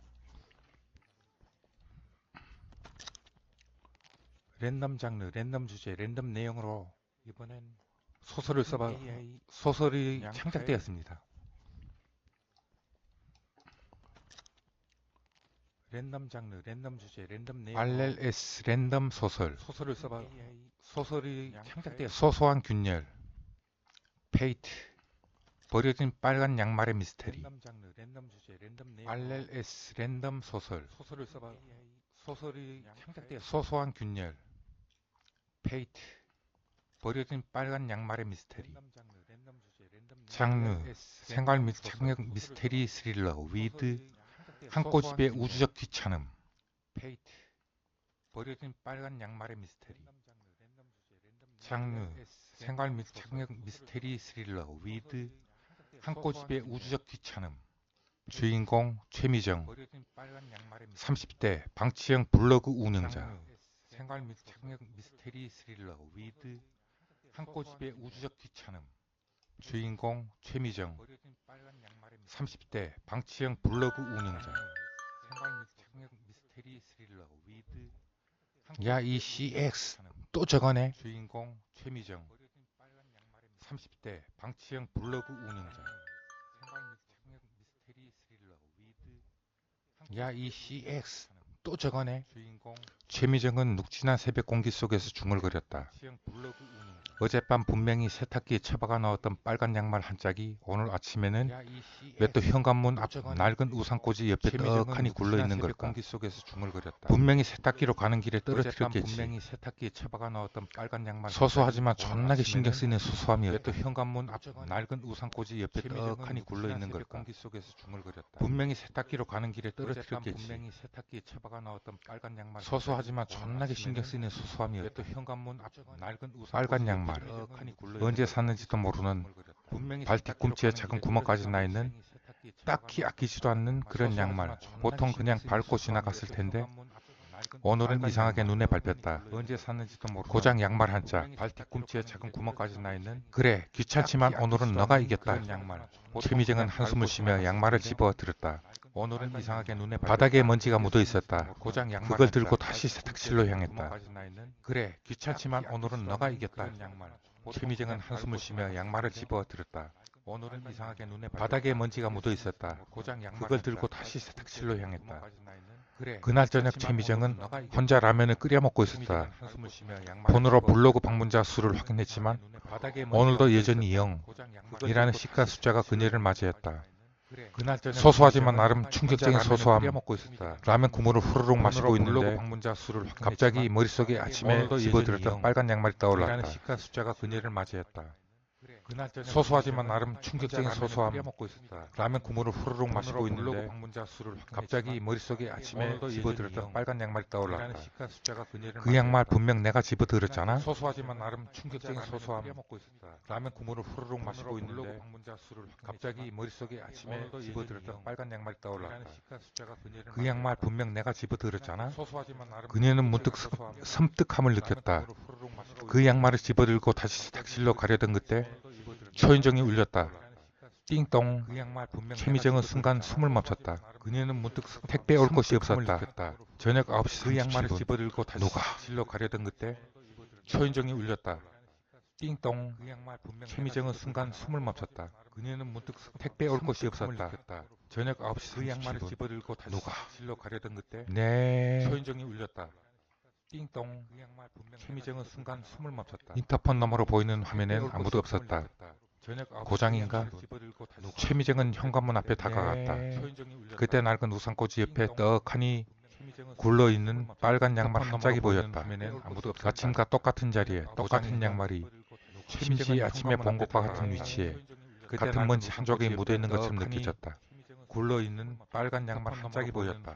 A: 랜덤 장르, 랜덤 주제, 랜덤 내용으로 이번엔 소설을 써봐 소설이 창작되었습니다. 랜덤 장르, 랜덤 주제, 랜덤 내용 RLS 랜덤 소설을 써봐 소설이 창작되었습니다. 소소한 균열 페이트 버려진 빨간 양말의 미스테리 RLS 랜덤 소설을 써봐 소설이 창작되었습니다. 소소한 균열 페이트 버려진 빨간 양말의 미스테리 장르 생활 및 착력 미스테리 스릴러 위드 한 꼬집의 우주적 귀찮음 페이트 버려진 빨간 양말의 미스테리 장르 생활 및 착력 미스테리 스릴러 위드 한 꼬집의 우주적 귀찮음 주인공 최미정 30대 방치형 블로그 운영자 생활 및 착력 미스테리 스릴러 위드 한 꼬집의 우주적 귀찮음 주인공 최미정 30대 방치형 블로그 운영자 생활 및 착력 미스테리 스릴러 위드 야 이 CX 또 저거네 주인공 최미정 30대 방치형 블로그 운영자 생활 및 착력 미스테리 스릴러 위드 야 이 CX 또 저거네 주인공 최미정은 눅진한 새벽 공기 속에서 중얼거렸다. 어젯밤 분명히 세탁기에 처박아 넣었던 빨간 양말 한 짝이 오늘 아침에는 왜 또 현관문 앞 낡은 우산꽂이 옆에 떡하니 굴러있는 걸까? 분명히 세탁기로 가는 길에 떨어뜨렸겠지. 소소하지만 존나게 신경 쓰이는 소소함이었다. 왜 또 현관문 앞 낡은 우산꽂이 옆에 떡하니 굴러있는 걸까? 분명히 세탁기로 가는 길에 떨어뜨렸겠지. 소소하지만 존나게 신경 쓰이는 소소함이었다. 왜 또 현관문 앞 낡은 빨간 양말 언제 샀는지도 모르는 발 뒤꿈치에 작은 구멍까지 나 있는 딱히 아끼지도 않는 그런 양말 보통 그냥 밟고 지나갔을 텐데 오늘은 이상하게 눈에 밟혔다. 언제 샀는지도 모르는 고장 양말 한 짝 발 뒤꿈치에 작은 구멍까지 나 있는 그래 귀찮지만 오늘은 너가 이겼다. 최미정은 한숨을 쉬며 양말을 집어 들었다. 오늘은 이상하게 눈에 바닥에 먼지가 묻어 있었다. 고장 양말 그걸 들고 다시 세탁실로 향했다. 그래 귀찮지만 오늘은 너가 이겼다. 최미정은 한숨을 쉬며 양말을 집어 들었다. 오늘은 이상하게 눈에 바닥에 먼지가 묻어 있었다. 고장 양말 그걸 들고 다시 세탁실로 향했다. 그날 저녁 최미정은 혼자 라면을 끓여 먹고 있었다. 폰으로 블로그 방문자 수를 확인했지만 오늘도 여전히 0이라는 시가 숫자가 그녀를 맞이했다. 소소하지만 나름 충격적인 소소함. 라면 국물을 후루룩 마시고 있는데 갑자기 머릿속에 아침에 집어들었던 빨간 양말이 떠올랐다. 소소하지만 나름 충격적인 소소함. 라면 국물을 후루룩 마시고 있는데 갑자기 머릿속에 아침에 집어들었던 빨간 양말이 떠올랐다. 그 양말 분명 내가 집어들었잖아. 소소하지만 나름 충격적인 소소함. 라면 국물을 후루룩 마시고 있는데 갑자기 머릿속에 아침에 집어들었던 빨간 양말이 떠올랐다. 그 양말 분명 내가 집어들었잖아. 그녀는 문득 섬뜩함을 느꼈다. 그 양말을 집어들고 다시 세탁실로 가려던 그때 초인종이 울렸다. 띵동. 최미정은 순간 숨을 멈췄다. 그녀는 문득 택배 올 것이 없었다. 저녁 9시 37분. 누가? 실로 가려던 그때 초인종이 울렸다. 띵동. 최미정은 순간 숨을 멈췄다. 그녀는 문득 택배 올 것이 없었다. 저녁 9시 37분. 누가? 실로 가려던 그때 네. 초인종이 울렸다. 띵동. 최미정은 순간 숨을 멈췄다. 인터폰 너머로 보이는 화면엔 아무도 없었다. 고장인가? 최미정은 현관문 앞에 다가갔다. 그때 낡은 우산꽂이 옆에 떡하니 굴러있는 빨간 양말 한 짝이 보였다. 아침과 똑같은 자리에 똑같은 양말이 심지 아침에 본 것과 같은 위치에 같은 먼지 한 조각이 묻어있는 것처럼 느껴졌다. 굴러있는 빨간 양말 한 짝이 보였다.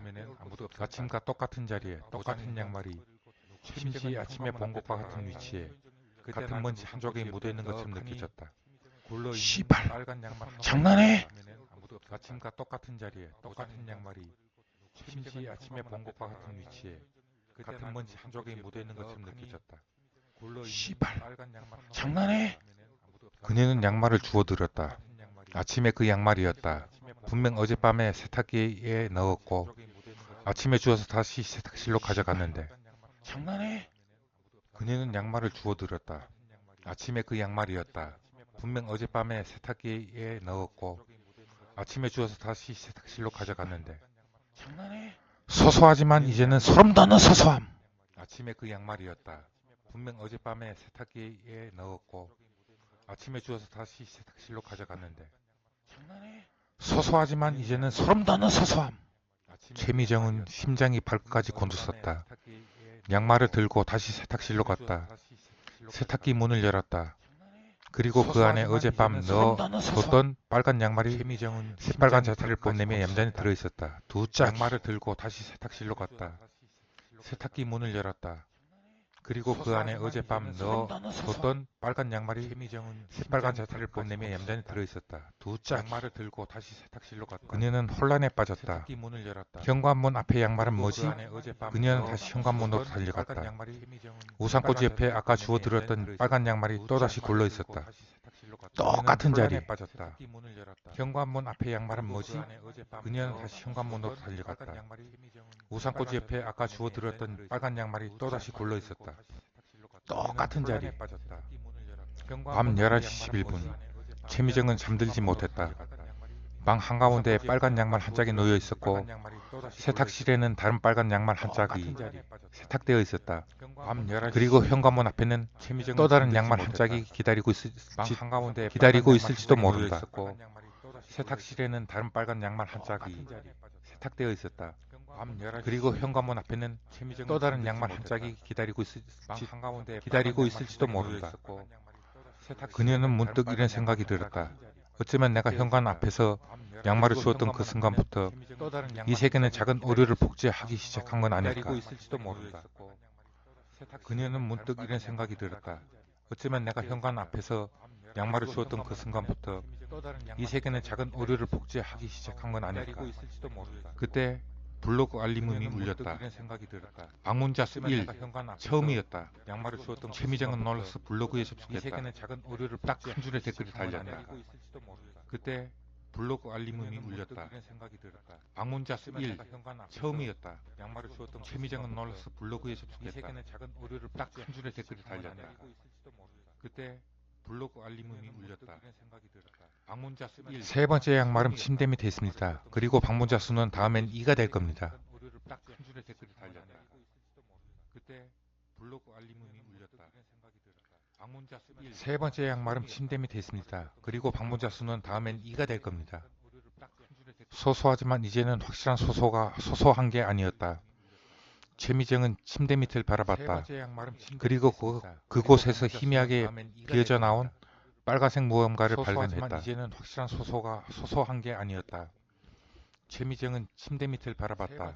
A: 아침과 똑같은 자리에 똑같은 양말이 심지 아침에 본 것과 같은 위치에 같은 먼지 한 조각이 묻어있는 것처럼 느껴졌다. 씨발, 장난해? 아침과 똑같은 자리에 똑같은 양말이 심지 아침에 본 것과 같은 위치에 같은 먼지 한 조각이 묻어있는 것처럼 느껴졌다. 씨발, 장난해? 그녀는 양말을 주워들었다. 아침에 그 양말이었다. 분명 어젯밤에 세탁기에 넣었고 아침에 주워서 다시 세탁실로 가져갔는데. 장난해? 그녀는 양말을 주워들었다. 아침에 그 양말이었다. 분명 어젯밤에 세탁기에 넣었고 아침에 주워서 다시 세탁실로 가져갔는데. 장난해? 소소하지만 이제는 소름 돋는 소소함. 아침에 그 양말이었다. 분명 어젯밤에 세탁기에 넣었고 아침에 주워서 다시 세탁실로 가져갔는데. 장난해? 소소하지만 이제는 소름 돋는 소소함. 최미정은 심장이 발끝까지 곤두섰다. 양말을 들고 다시 세탁실로 갔다. 세탁기 문을 열었다. 그리고 그 안에 어젯밤 넣어뒀던 빨간 양말이 새빨간 자태를 뽐내며 얌전히 들어있었다. 두 짝. 양말을 들고 다시 세탁실로 갔다. 세탁기 문을 열었다. 그리고 그 안에 어젯밤 넣어뒀던 빨간 양말이 새빨간 자태를 뽐내며 얌전히 들어있었다. 두 짝. 양말을 들고 다시 세탁실로 갔다. 그녀는 혼란에 빠졌다. 현관문 앞에 양말은 뭐지? 그녀는 다시 현관문으로 달려갔다. 우산꽂이 옆에 아까 주워들었던 빨간 양말이 또다시 굴러있었다. 똑같은 자리. 현관문 앞에 양말은 뭐지? 그녀는 다시 현관문으로 달려갔다. 우산꽂이 옆에 아까 주워들었던 빨간 양말이 또다시 굴러있었다. 똑같은 자리. 밤 11시 11분. 최미정은 잠들지 못했다. 방 한가운데에 빨간 양말 한 짝이 놓여 있었고 세탁실에는 다른 빨간 양말 한 짝이 세탁되어 있었다. 그리고 현관문 앞에는 또 다른 양말 한 짝이 기다리고 있을지도 모른다. 세탁실에는 다른 빨간 양말 한 짝이 세탁되어 있었다. 그리고 현관문 앞에는 또 다른 양말 한 짝이 기다리고 있을지도 모른다. 그녀는 문득 이런 생각이 들었다. 어쩌면 내가 현관 앞에서 양말을 주었던 그 순간부터 이 세계는 작은 오류를 복제하기 시작한 건 아닐까. 그녀는 문득 이런 생각이 들었다. 어쩌면 내가 현관 앞에서 양말을 주었던 그 순간부터 이 세계는 작은 오류를 복제하기 시작한 건 아닐까. 그때 블로그 알림음이 울렸다. 방문자 수 1. 처음이었다. 최미정은 놀라서 블로그에 접속했다. 딱 한 줄의 댓글이 달렸다. 그때 블로그 알림음이 울렸다. 방문자 수 1. 처음이었다. 최미정은 놀라서 블로그에 접속했다. 딱 한 줄의 댓글이 달렸다. 그때 블로그 알림음이 울렸다. 방문자 수 1. 세 번째 양말은 침대 밑에 있습니다. 그리고 방문자 수는 다음엔 2가 될 겁니다. 딱 한 줄의 댓글이 달렸다. 그때 블로그 알림음이 울렸다. 방문자 수 1. 세 번째 양말은 침대 밑에 있습니다. 그리고 방문자 수는 다음엔 2가 될 겁니다. 소소하지만 이제는 확실한 소소한 게 아니었다. 최미정은 침대 밑을 바라봤다. 그리고 그곳에서 희미하게 비어져 나온 빨간색 무언가를 발견했다. 이제는 확실한 소소한 게 아니었다. 최미정은 침대 밑을 바라봤다.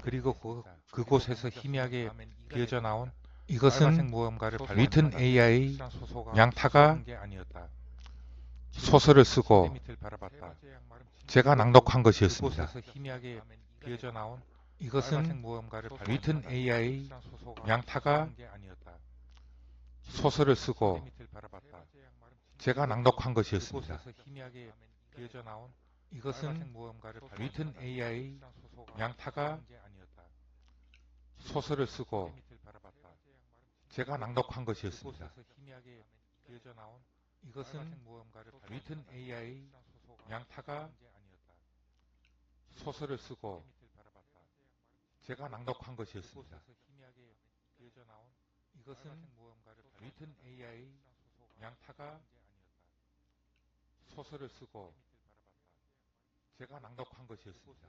A: 그리고 그곳에서 희미하게 비어져 나온 이것은 위튼 AI 양타가 소설을 쓰고 제가 낭독한 것이었습니다. 이것은 위튼 AI 양타가 소설을 쓰고 제가 낭독한 것이었습니다. 이것은 위튼 AI 양타가 소설을 쓰고 제가 낭독한 것이었습니다. 이것은 위튼 AI 양타가 소설을 쓰고 제가 낭독한 것이었습니다. 이것은 위튼 AI 양타가 소설을 쓰고 제가 낭독한 것이었습니다.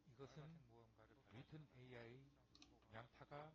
A: 이것은 위튼 AI 양타가